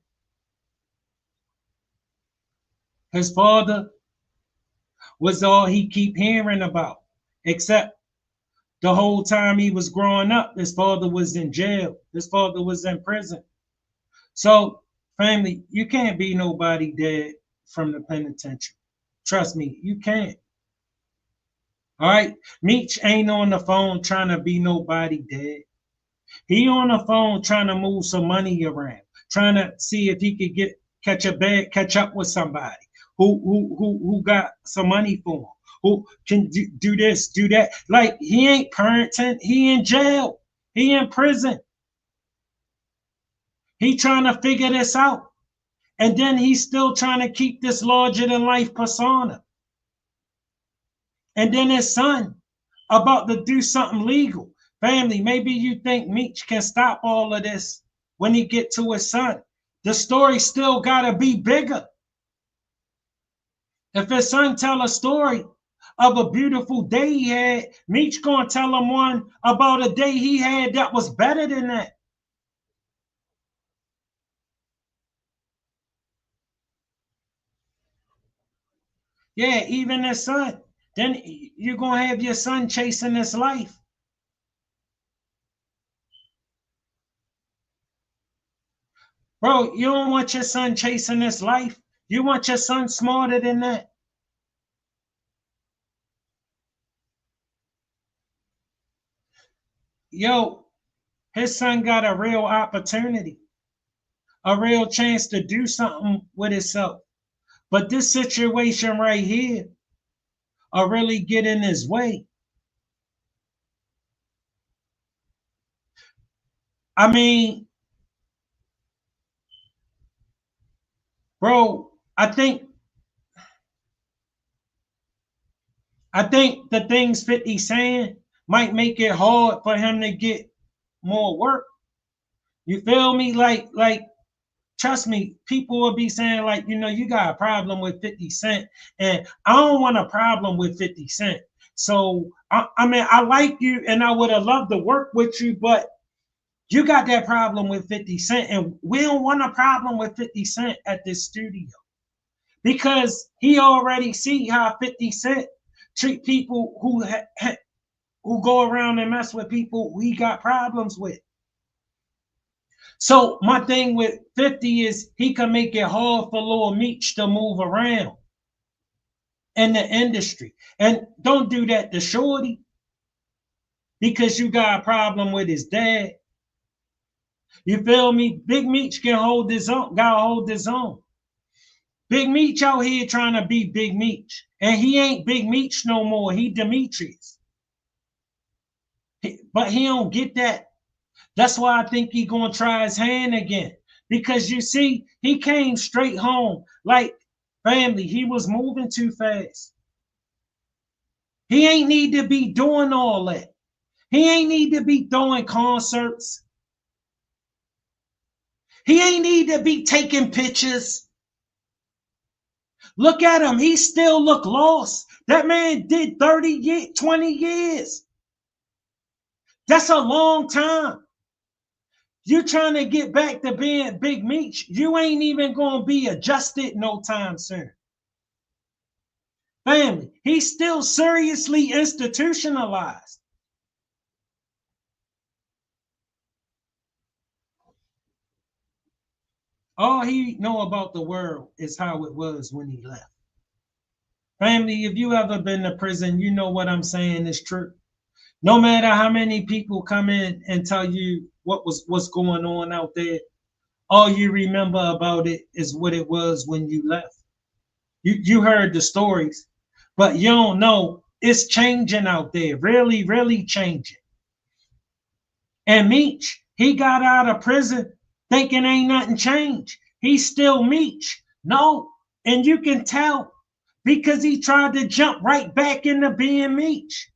Speaker 1: His father was all he keep hearing about, except the whole time he was growing up, his father was in jail. His father was in prison. So, family, you can't be nobody dead from the penitentiary. Trust me, you can't. All right? Meech ain't on the phone trying to be nobody dead. He on the phone trying to move some money around, trying to see if he could catch up with somebody who got some money for him, who can do this, do that. Like, he ain't parenting, he in jail, he in prison. He trying to figure this out. And then he's still trying to keep this larger than life persona. And then his son about to do something legal. Family, maybe you think Meech can stop all of this when he get to his son. The story still gotta be bigger. If his son tell a story of a beautiful day he had, Meech gonna tell him one about a day he had that was better than that. Yeah, even his son. Then you're gonna have your son chasing this life. Bro, you don't want your son chasing this life. You want your son smarter than that. Yo, his son got a real opportunity, a real chance to do something with himself. But this situation right here will really get in his way. I mean, bro, I think the things 50 saying might make it hard for him to get more work. You feel me? Like, trust me, people will be saying, like, you got a problem with 50 Cent. And I don't want a problem with 50 Cent. So, I mean, I like you and I would have loved to work with you, but you got that problem with 50 Cent. And we don't want a problem with 50 Cent at this studio. Because he already see how 50 Cent treat people who go around and mess with people he got problems with. So my thing with 50 is he can make it hard for Lil Meech to move around in the industry. And don't do that to Shorty because you got a problem with his dad. You feel me? Big Meech can hold his own, gotta hold his own. Big Meech out here trying to be Big Meech. And he ain't Big Meech no more. He Demetrius. But he don't get that. That's why I think he gonna try his hand again. Because you see, he came straight home. Like, family, he was moving too fast. He ain't need to be doing all that. He ain't need to be throwing concerts. He ain't need to be taking pictures. Look at him. He still look lost. That man did 30 years, 20 years. That's a long time. You trying to get back to being Big Meech, you ain't even going to be adjusted no time soon. Family, he's still seriously institutionalized. All he know about the world is how it was when he left. Family, if you ever been to prison, you know what I'm saying is true. No matter how many people come in and tell you what's going on out there, all you remember about it is what it was when you left. You heard the stories, but you don't know it's changing out there, really, really changing. And Meech, he got out of prison thinking ain't nothing changed. He's still Meech. No, and you can tell because he tried to jump right back into being Meech.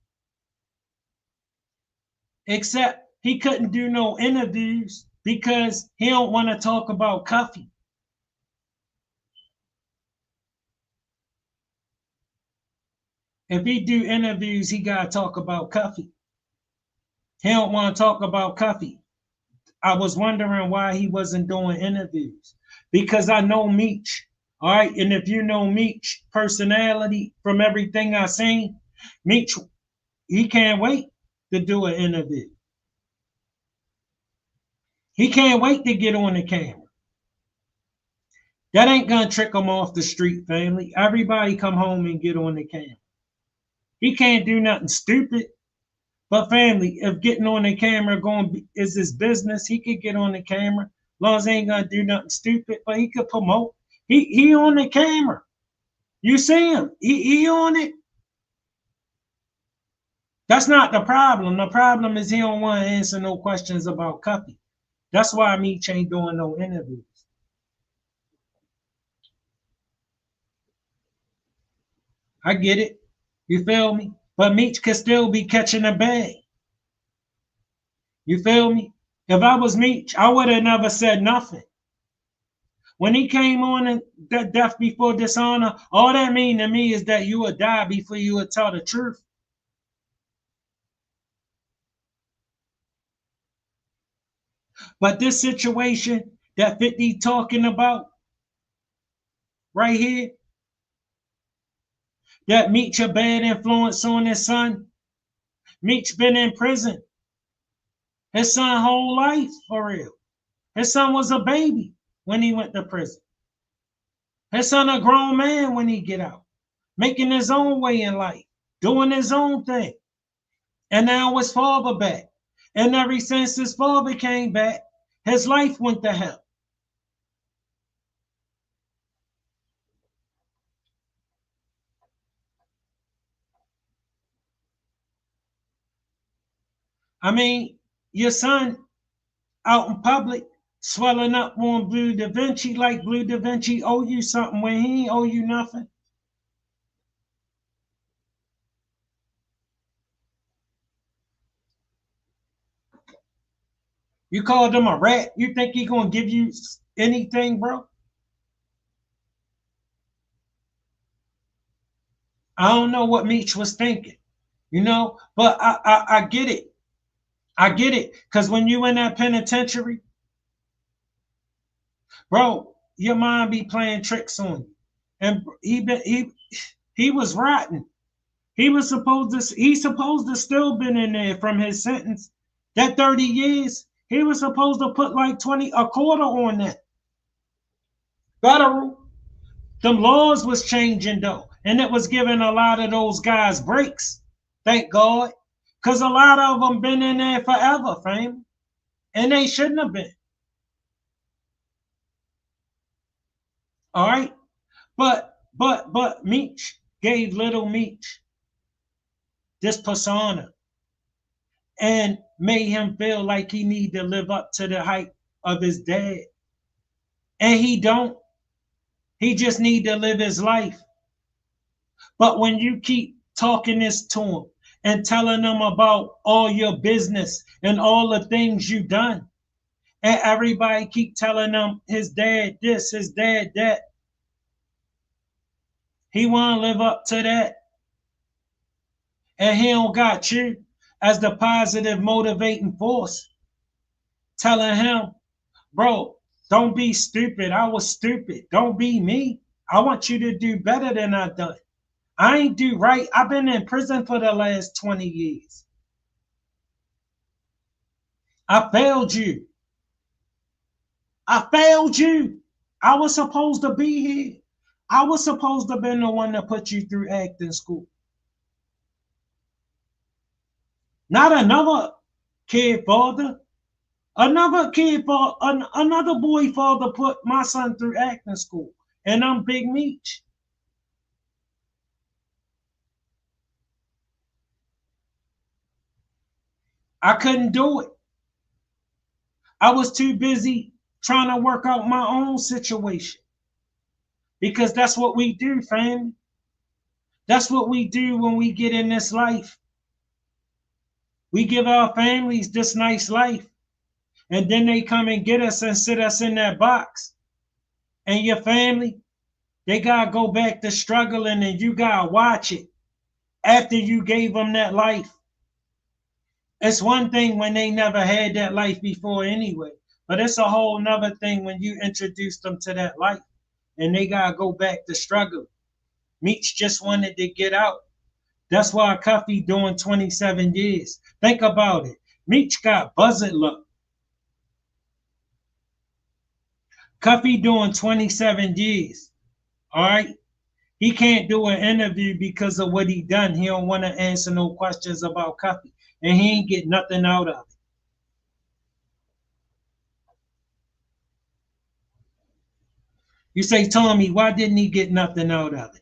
Speaker 1: Except he couldn't do no interviews because he don't want to talk about Cuffy. If he do interviews, he gotta talk about Cuffy. He don't want to talk about Cuffy. I was wondering why he wasn't doing interviews because I know Meech. All right, and if you know Meech personality from everything I seen, Meech, he can't wait to do an interview. He can't wait to get on the camera. That ain't gonna trick him off the street, family. Everybody come home and get on the camera. He can't do nothing stupid. But family, if getting on the camera is his business, he could get on the camera. As long as he ain't gonna do nothing stupid, but he could promote. He on the camera. You see him. He on it. That's not the problem. The problem is he don't want to answer no questions about Cuffy. That's why Meech ain't doing no interviews. I get it. You feel me? But Meech could still be catching a bag. You feel me? If I was Meech, I would have never said nothing. When he came on and that death before dishonor, all that mean to me is that you would die before you would tell the truth. But this situation that 50 talking about right here, that Meech a bad influence on his son. Meech been in prison. His son whole life, for real. His son was a baby when he went to prison. His son a grown man when he get out, making his own way in life, doing his own thing. And now his father back. And ever since his father came back, his life went to hell. I mean, your son out in public swelling up on Blue Da Vinci like Blue Da Vinci owe you something when he ain't owe you nothing. You called him a rat. You think he gonna give you anything, bro? I don't know what Meech was thinking, but I get it. I get it. Because when you in that penitentiary, bro, your mind be playing tricks on you. And he was rotten. He's supposed to still been in there from his sentence. That 30 years, he was supposed to put like 20, a quarter on that. Federal. Them laws was changing though. And it was giving a lot of those guys breaks. Thank God. Because a lot of them been in there forever, fam. And they shouldn't have been. All right. But Meech gave little Meech this persona and made him feel like he need to live up to the hype of his dad. And he don't. He just need to live his life. But when you keep talking this to him and telling him about all your business and all the things you done, and everybody keep telling him his dad this, his dad that, he want to live up to that. And he don't got you as the positive motivating force telling him, bro, don't be stupid. I was stupid. Don't be me. I want you to do better than I done. I ain't do right. I've been in prison for the last 20 years. I failed you. I failed you. I was supposed to be here. I was supposed to have been the one that put you through acting school. Not another kid father. Another boy father put my son through acting school. And I'm Big Meech. I couldn't do it. I was too busy trying to work out my own situation. Because that's what we do, fam. That's what we do when we get in this life. We give our families this nice life. And then they come and get us and sit us in that box. And your family, they got to go back to struggling and you got to watch it after you gave them that life. It's one thing when they never had that life before anyway. But it's a whole nother thing when you introduce them to that life. And they got to go back to struggle. Meech just wanted to get out. That's why Cuffy doing 27 years. Think about it. Meech got buzzard luck. Cuffy doing 27 years. All right. He can't do an interview because of what he done. He don't want to answer no questions about Cuffy. And he ain't get nothing out of it. You say, Tommy, why didn't he get nothing out of it?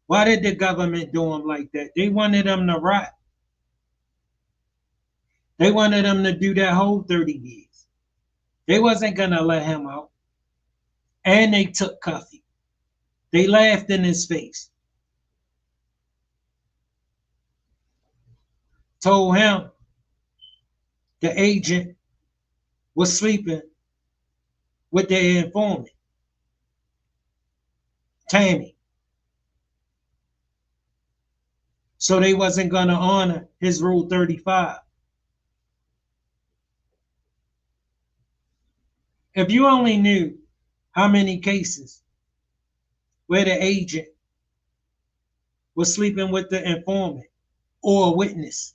Speaker 1: Why did the government do him like that? They wanted him to rot. They wanted him to do that whole 30 years. They wasn't going to let him out. And they took Cuffy. They laughed in his face. Told him the agent was sleeping with their informant, Tammy. So they wasn't going to honor his Rule 35. If you only knew how many cases where the agent was sleeping with the informant or a witness,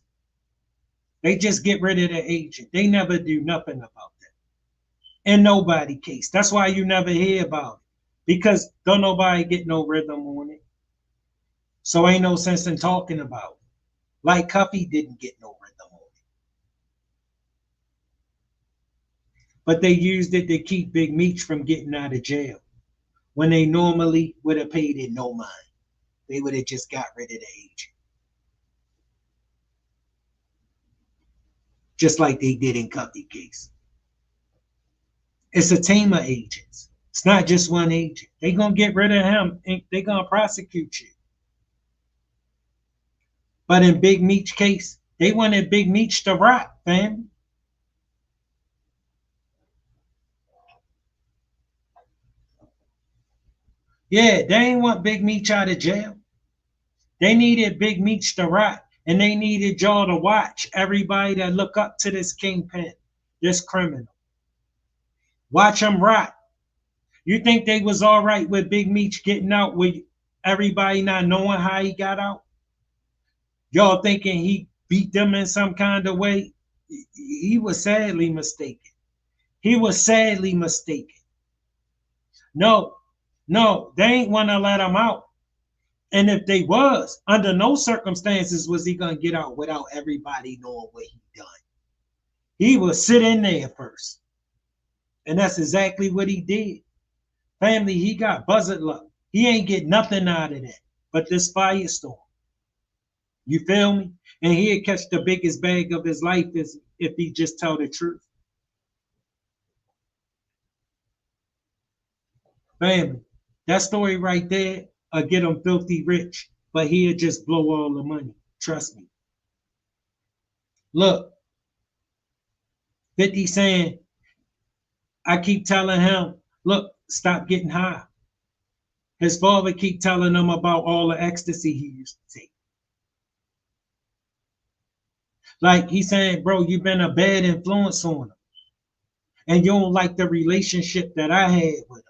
Speaker 1: they just get rid of the agent. They never do nothing about that. In nobody case. That's why you never hear about it. Because don't nobody get no rhythm on it. So ain't no sense in talking about it. Like Cuffy didn't get no rhythm on it. But they used it to keep Big Meech from getting out of jail. When they normally would have paid it no mind. They would have just got rid of the agent. Just like they did in Cuffy case. It's a team of agents. It's not just one agent. They're going to get rid of him and they're going to prosecute you. But in Big Meech case, they wanted Big Meech to rot, fam. Yeah, they ain't want Big Meech out of jail. They needed Big Meech to rot. And they needed y'all to watch everybody that look up to this kingpin, this criminal. Watch him rot. You think they was all right with Big Meech getting out with everybody not knowing how he got out? Y'all thinking he beat them in some kind of way? He was sadly mistaken. He was sadly mistaken. No, they ain't want to let him out. And if they was, under no circumstances was he going to get out without everybody knowing what he done. He was sit in there first. And that's exactly what he did. Family, he got buzzard luck. He ain't get nothing out of that but this firestorm. You feel me? And he'd catch the biggest bag of his life if he just tell the truth. Family. That story right there will get him filthy rich, but he'll just blow all the money. Trust me. Look, 50 saying, I keep telling him, look, stop getting high. His father keep telling him about all the ecstasy he used to take. Like he's saying, bro, you've been a bad influence on him. And you don't like the relationship that I had with him.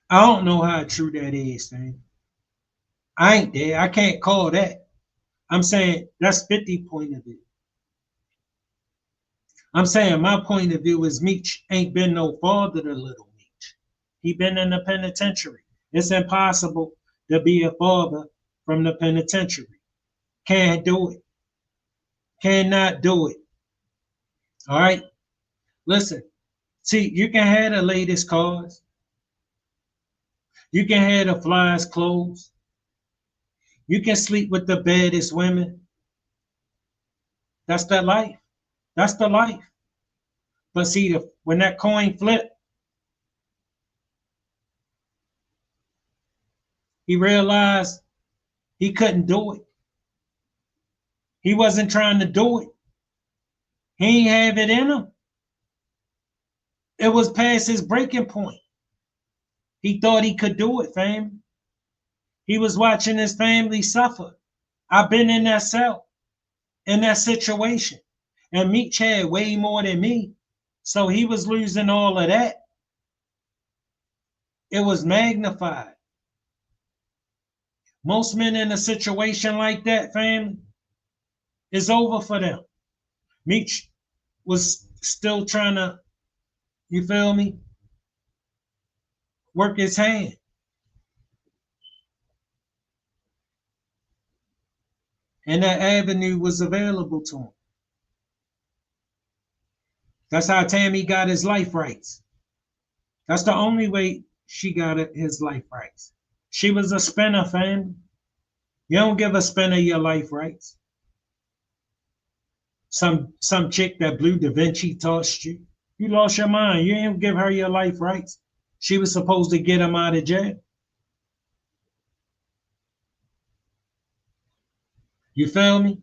Speaker 1: I don't know how true that is, man. I ain't there. I can't call that. I'm saying that's 50 point of view. I'm saying my point of view is Meech ain't been no father to Little Meech. He been in the penitentiary. It's impossible to be a father from the penitentiary. Can't do it. Cannot do it. All right. Listen. See, you can have the latest cars. You can have the flyest clothes. You can sleep with the baddest women. That's the life. That's the life. But see, when that coin flipped, he realized he couldn't do it. He wasn't trying to do it. He ain't have it in him. It was past his breaking point. He thought he could do it, fam. He was watching his family suffer. I've been in that cell, in that situation. And Meech had way more than me. So he was losing all of that. It was magnified. Most men in a situation like that, family, it's over for them. Meech was still trying to, you feel me, work his hand. And that avenue was available to him. That's how Tammy got his life rights. That's the only way she got his life rights. She was a spinner, fam. You don't give a spinner your life rights. Some chick that Blue Da Vinci tossed you. You lost your mind. You didn't give her your life rights. She was supposed to get him out of jail. You feel me?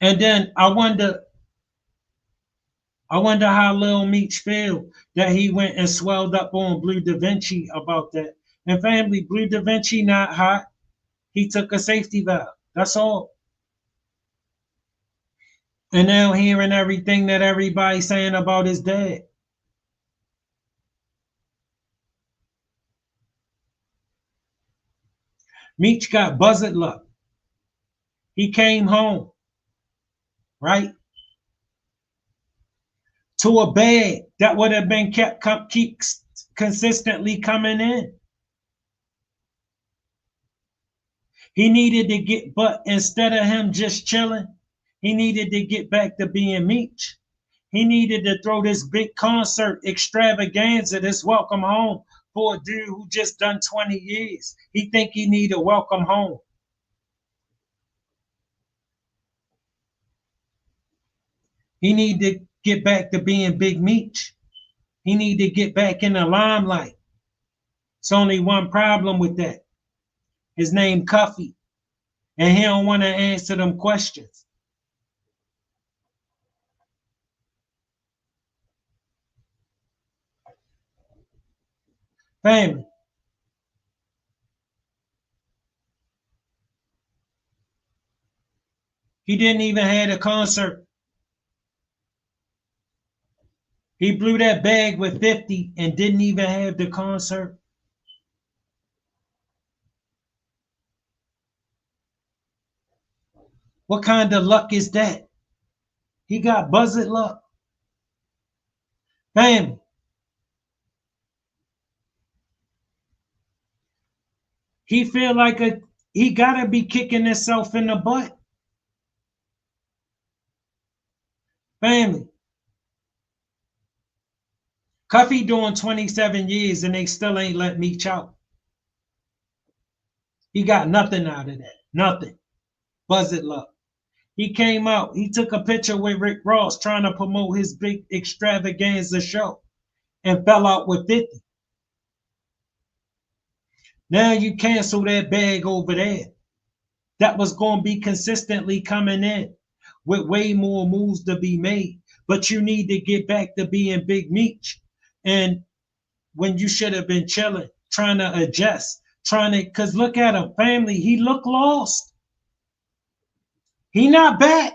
Speaker 1: And then I wonder how Lil Meech feel that he went and swelled up on Blue Da Vinci about that. And family, Blue Da Vinci not hot. He took a safety valve. That's all. And now hearing everything that everybody's saying about his dad. Meech got buzzard luck. He came home, right? To a bag that would have been keep consistently coming in. He needed to get, but instead of him just chilling, he needed to get back to being Meech. He needed to throw this big concert extravaganza, this welcome home for a dude who just done 20 years. He think he need a welcome home. He need to get back to being Big Meech. He need to get back in the limelight. It's only one problem with that. His name Cuffy. And he don't want to answer them questions. Family. He didn't even have a concert. He blew that bag with 50 and didn't even have the concert. What kind of luck is that? He got buzzard luck. Family. He feel like he gotta be kicking himself in the butt. Family. Cuffy doing 27 years and they still ain't let Meech out. He got nothing out of that. Nothing. Buzzard luck. He came out. He took a picture with Rick Ross trying to promote his big extravaganza show and fell out with 50. Now you cancel that bag over there. That was going to be consistently coming in with way more moves to be made. But you need to get back to being Big Meech. And when you should have been chilling, trying to adjust, because look at him, family, he looked lost. He not back.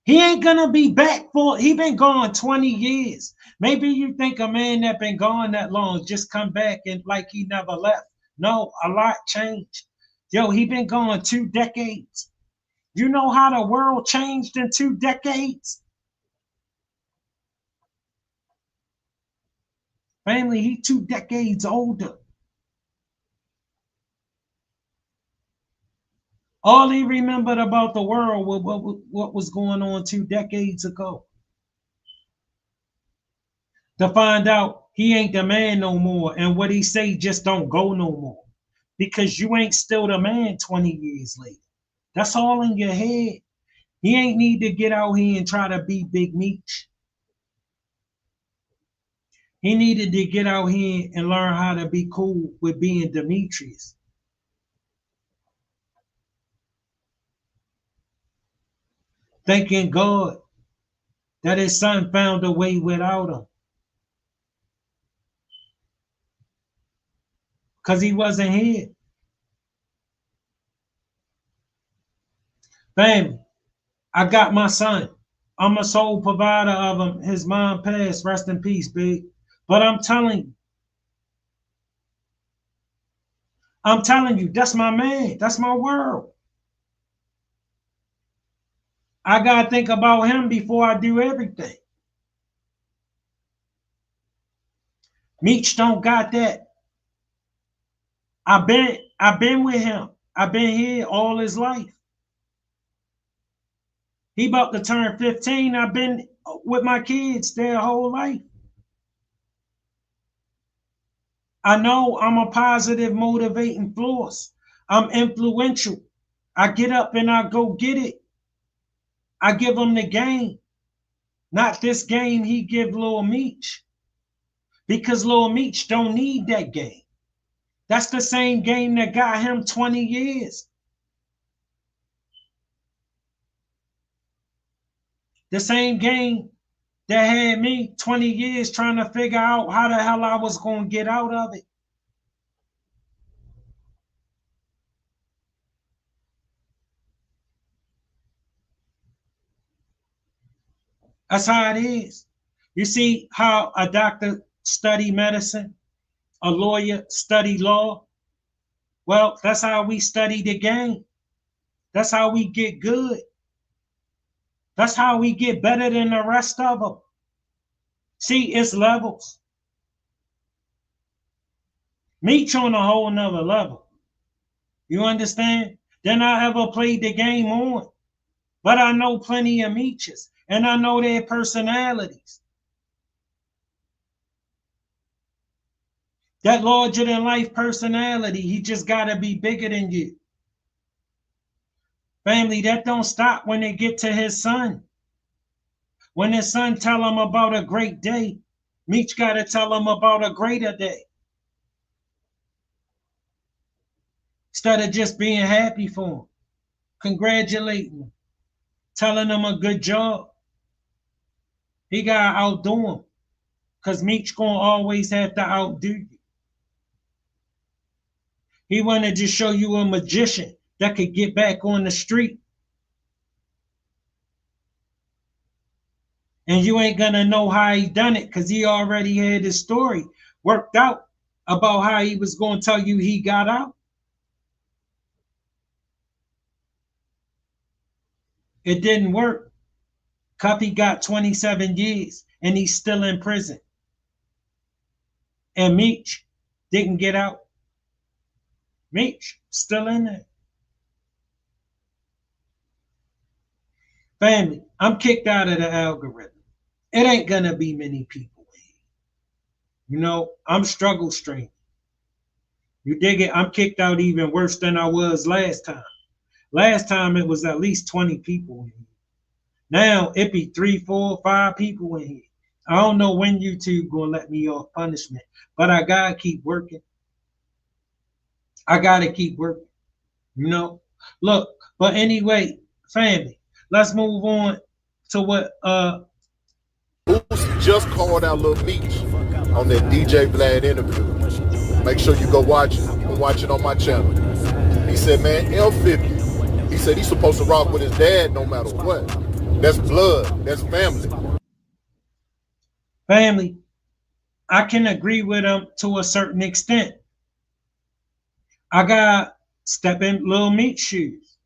Speaker 1: He ain't gonna be back he been gone 20 years. Maybe you think a man that been gone that long just come back and like he never left. No, a lot changed. Yo, he been gone 2 decades. You know how the world changed in 2 decades? Family, he 2 decades older. All he remembered about the world was what was going on 2 decades ago. To find out he ain't the man no more, and what he say just don't go no more. Because you ain't still the man 20 years later. That's all in your head. He ain't need to get out here and try to be Big Meech. He needed to get out here and learn how to be cool with being Demetrius. Thanking God that his son found a way without him. Because he wasn't here. Family, I got my son. I'm a sole provider of him. His mom passed, rest in peace, big. But I'm telling you, that's my man. That's my world. I gotta think about him before I do everything. Meech don't got that. I've been with him. I've been here all his life. He about to turn 15. I've been with my kids their whole life. I know I'm a positive motivating force. I'm influential. I get up and I go get it. I give him the game. Not this game he give Lil Meech. Because Lil Meech don't need that game. That's the same game that got him 20 years. The same game that had me 20 years trying to figure out how the hell I was going to get out of it. That's how it is. You see how a doctor study medicine, a lawyer study law? Well, that's how we study the game. That's how we get good. That's how we get better than the rest of them. See, it's levels. Meech on a whole nother level. You understand? Then I ever played the game on. But I know plenty of Meeches, and I know their personalities. That larger than life personality, he just gotta be bigger than you. Family, that don't stop when they get to his son. When his son tell him about a great day, Meech gotta tell him about a greater day. Instead of just being happy for him, congratulating him, telling him a good job. He gotta outdo him, because Meech gonna always have to outdo you. He wanna just show you a magician that could get back on the street. And you ain't gonna know how he done it, because he already had his story worked out about how he was gonna tell you he got out. It didn't work. Cuffy got 27 years and he's still in prison. And Meech didn't get out. Meech still in there. Family, I'm kicked out of the algorithm. It ain't gonna be many people in. You know, I'm struggle streaming. You dig it? I'm kicked out even worse than I was last time. Last time it was at least 20 people in here. Now it be 3, 4, 5 people in here. I don't know when YouTube gonna let me off punishment, but I gotta keep working. I gotta keep working. You know, look. But anyway, family, let's move on to what
Speaker 3: Boosie just called out Lil Meech on that DJ Vlad interview. Make sure you go watch it. You can watch it on my channel. He said, man, L50. He said he's supposed to rock with his dad no matter what. That's blood. That's family.
Speaker 1: Family, I can agree with him to a certain extent. I got step in Lil Meech's shoes.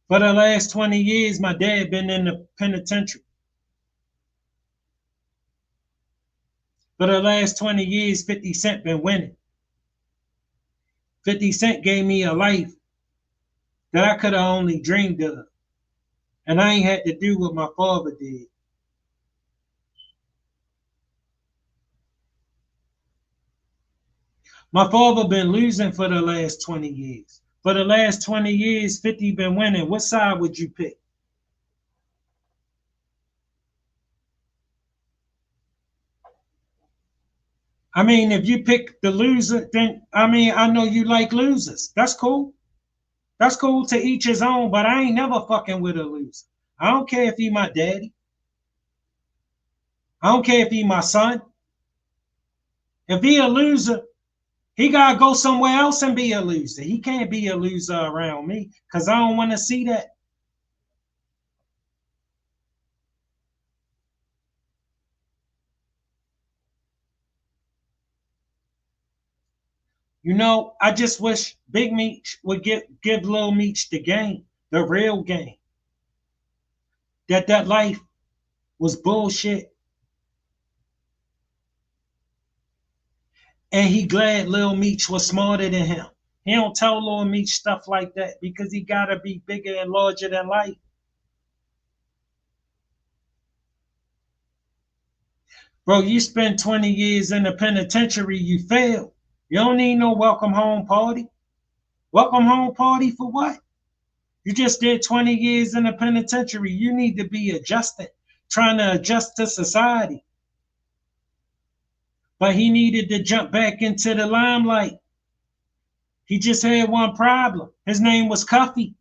Speaker 1: For the last 20 years, my dad been in the penitentiary. For the last 20 years, 50 Cent been winning. 50 Cent gave me a life that I could have only dreamed of. And I ain't had to do what my father did. My father been losing for the last 20 years. For the last 20 years, 50 been winning. What side would you pick? I mean, if you pick the loser, then, I mean, I know you like losers. That's cool. That's cool, to each his own, but I ain't never fucking with a loser. I don't care if he my daddy. I don't care if he my son. If he a loser, he gotta go somewhere else and be a loser. He can't be a loser around me because I don't want to see that. You know, I just wish Big Meech would give Lil Meech the game, the real game. That life was bullshit. And he glad Lil Meech was smarter than him. He don't tell Lil Meech stuff like that because he gotta be bigger and larger than life. Bro, you spend 20 years in the penitentiary, you fail. You don't need no welcome home party. Welcome home party for what? You just did 20 years in the penitentiary. You need to be adjusted, trying to adjust to society. But he needed to jump back into the limelight. He just had one problem. His name was Cuffy.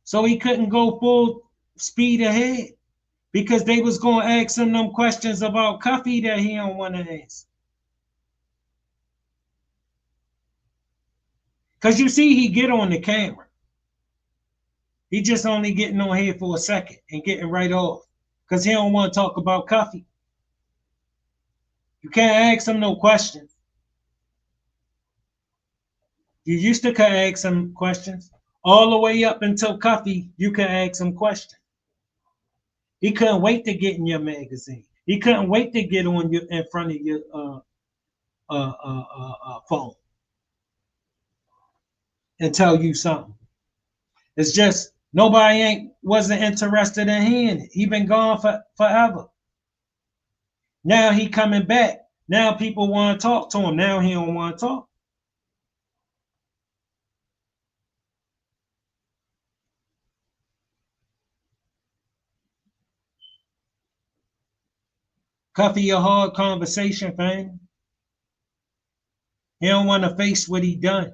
Speaker 1: So he couldn't go full speed ahead because they was going to ask him them questions about Cuffy that he don't want to ask. Because you see, he get on the camera. He just only getting on here for a second and getting right off because he don't want to talk about Cuffy. You can't ask him no questions. You used to could ask him questions. All the way up until Cuffy, you could ask him questions. He couldn't wait to get in your magazine. He couldn't wait to get on you in front of your phone and tell you something. It's just nobody wasn't interested in hearing it. He been gone forever. Now he coming back. Now people want to talk to him. Now he don't want to talk. Cuffy a hard conversation, fam. He don't want to face what he done.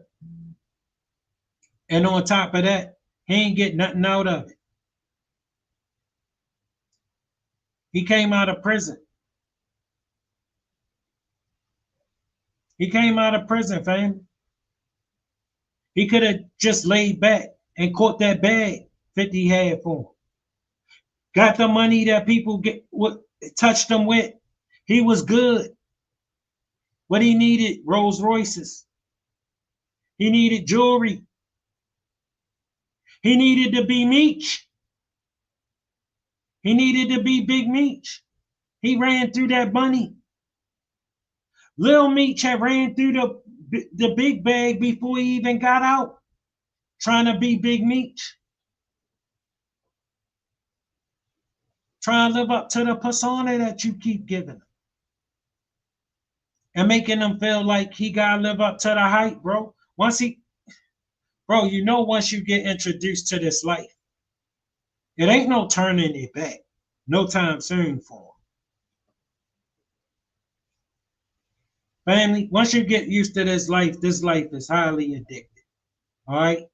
Speaker 1: And on top of that, he ain't get nothing out of it. He came out of prison. He came out of prison, fam. He could have just laid back and caught that bag 50 had for him. Got the money that people touched him with. He was good. What he needed, Rolls Royces. He needed jewelry. He needed to be Meech. He needed to be Big Meech. He ran through that money. Lil Meech had ran through the big bag before he even got out, trying to be Big Meech. Trying to live up to the persona that you keep giving him. and making him feel like he gotta live up to the hype, bro. Bro, you know, once you get introduced to this life, it ain't no turning it back. No time soon for him. Family, once you get used to this life is highly addictive. All right?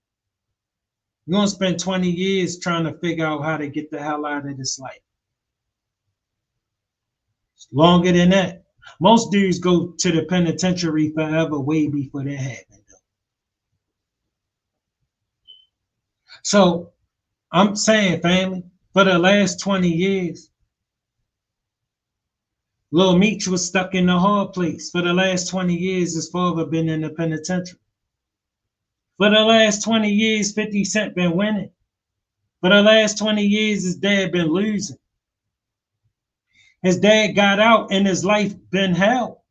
Speaker 1: You're going to spend 20 years trying to figure out how to get the hell out of this life. It's longer than that. Most dudes go to the penitentiary forever way before that happened. So I'm saying, family, for the last 20 years, Lil Meech was stuck in the hard place. For the last 20 years, his father been in the penitentiary. For the last 20 years, 50 Cent been winning. For the last 20 years, his dad been losing. His dad got out and his life been hell.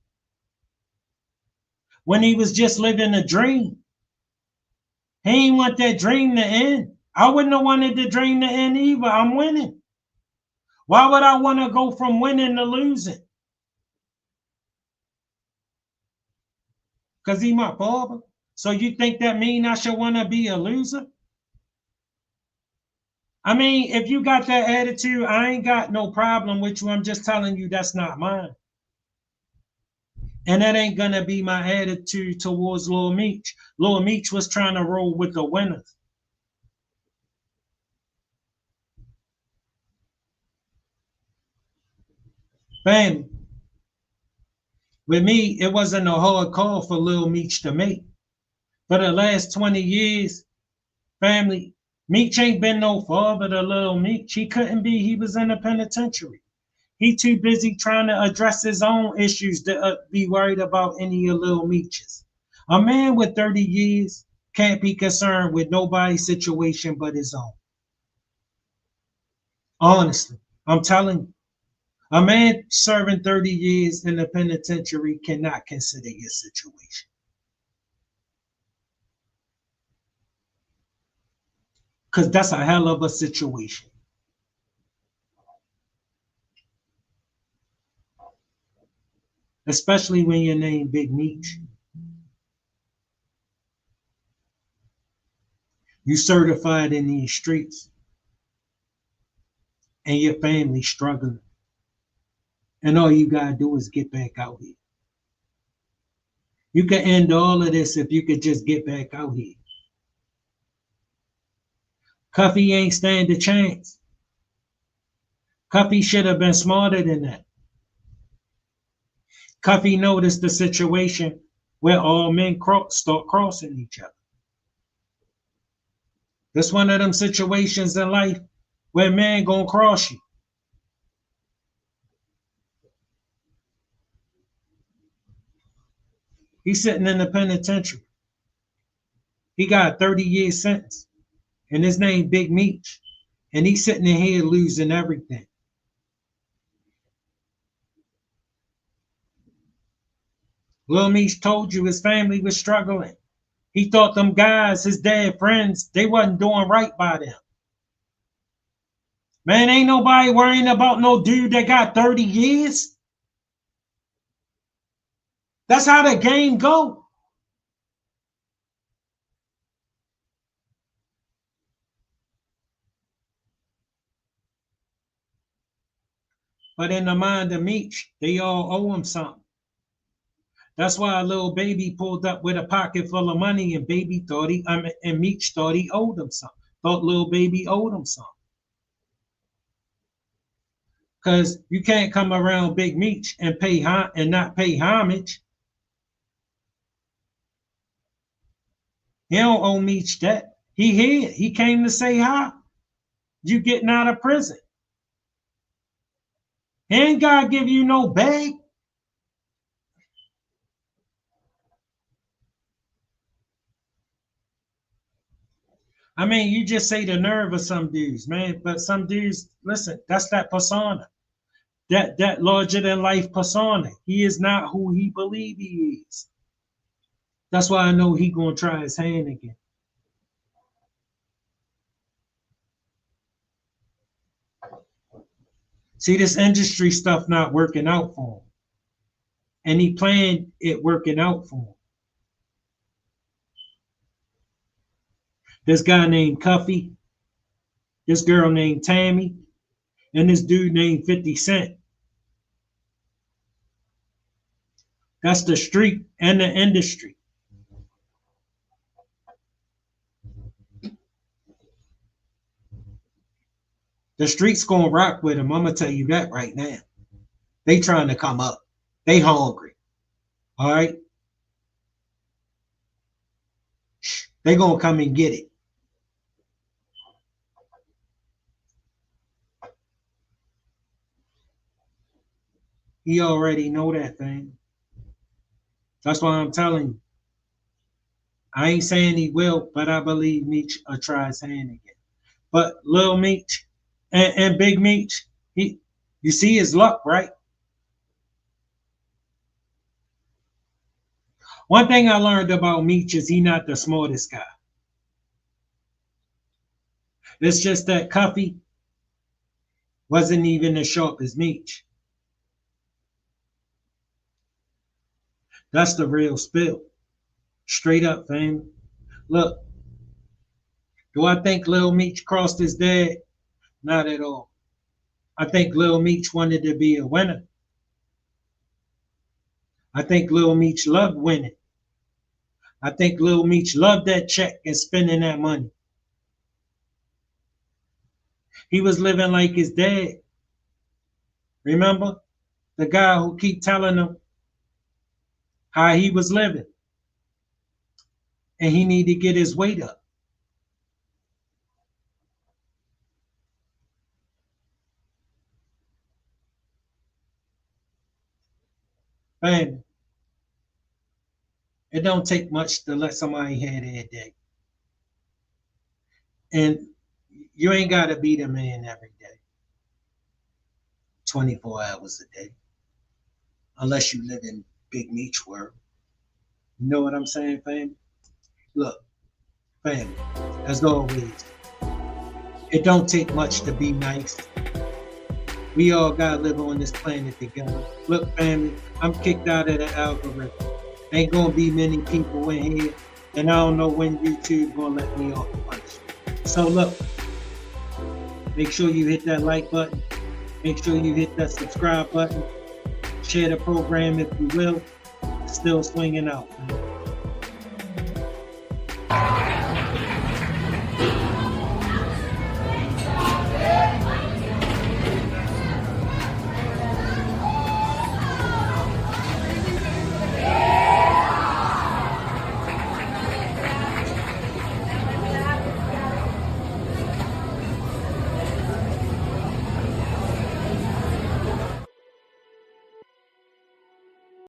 Speaker 1: When he was just living a dream. He ain't want that dream to end. I wouldn't have wanted the dream to end either. I'm winning. Why would I want to go from winning to losing? Because he my father. So you think that mean I should want to be a loser? I mean, if you got that attitude, I ain't got no problem with you. I'm just telling you that's not mine. And that ain't gonna be my attitude towards Lil Meech. Lil Meech was trying to roll with the winners. Family. With me, it wasn't a hard call for Lil Meech to make. For the last 20 years, family, Meech ain't been no father to Lil Meech. He couldn't be. He was in the penitentiary. He too busy trying to address his own issues to be worried about any of Lil Meech's. A man with 30 years can't be concerned with nobody's situation but his own. Honestly, I'm telling you, a man serving 30 years in the penitentiary cannot consider your situation. Because that's a hell of a situation. Especially when you're named Big Meech. You certified in these streets. And your family struggling. And all you gotta do is get back out here. You could end all of this if you could just get back out here. Cuffy ain't stand a chance. Cuffy should have been smarter than that. Cuffy noticed the situation where all men start crossing each other. That's one of them situations in life where men gonna cross you. He's sitting in the penitentiary. He got a 30-year sentence. And his name Big Meech. And he's sitting in here losing everything. Lil Meech told you his family was struggling. He thought them guys, his dad friends, they wasn't doing right by them. Man, ain't nobody worrying about no dude that got 30 years. That's how the game go. But in the mind of Meech, they all owe him something. That's why a little baby pulled up with a pocket full of money and and Meech thought he owed him something. Thought little baby owed him something. Because you can't come around Big Meech and not pay homage. He don't owe Meech that. He here. He came to say hi. You getting out of prison. He ain't gotta give you no bag. I mean, you just say the nerve of some dudes, man. But some dudes, listen, that's that persona. That larger than life persona. He is not who he believe he is. That's why I know he gonna try his hand again. See, this industry stuff not working out for him. And he planned it working out for him. This guy named Cuffy, this girl named Tammy, and this dude named 50 Cent. That's the street and the industry. The street's gonna rock with him. I'm gonna tell you that right now. They trying to come up. They hungry. All right. They gonna come and get it. He already know that thing. That's why I'm telling you. I ain't saying he will, but I believe Meech will try his hand again. But Lil Meech and Big Meech, you see his luck, right? One thing I learned about Meech is he not the smartest guy. It's just that Cuffy wasn't even as sharp as Meech. That's the real spill. Straight up, fam. Look, do I think Lil Meech crossed his dad? Not at all. I think Lil Meech wanted to be a winner. I think Lil Meech loved winning. I think Lil Meech loved that check and spending that money. He was living like his dad. Remember? The guy who keep telling him how he was living. And he need to get his weight up. Man, it don't take much to let somebody have their day. And you ain't got to be the man every day. 24 hours a day. Unless you live in Big Meech world. You know what I'm saying, fam? Look, family, as always, it don't take much to be nice. We all gotta live on this planet together. Look, family, I'm kicked out of the algorithm. Ain't gonna be many people in here, and I don't know when YouTube gonna let me off the punch. So look, make sure you hit that like button. Make sure you hit that subscribe button. Share the program if you will. Still swinging out, man.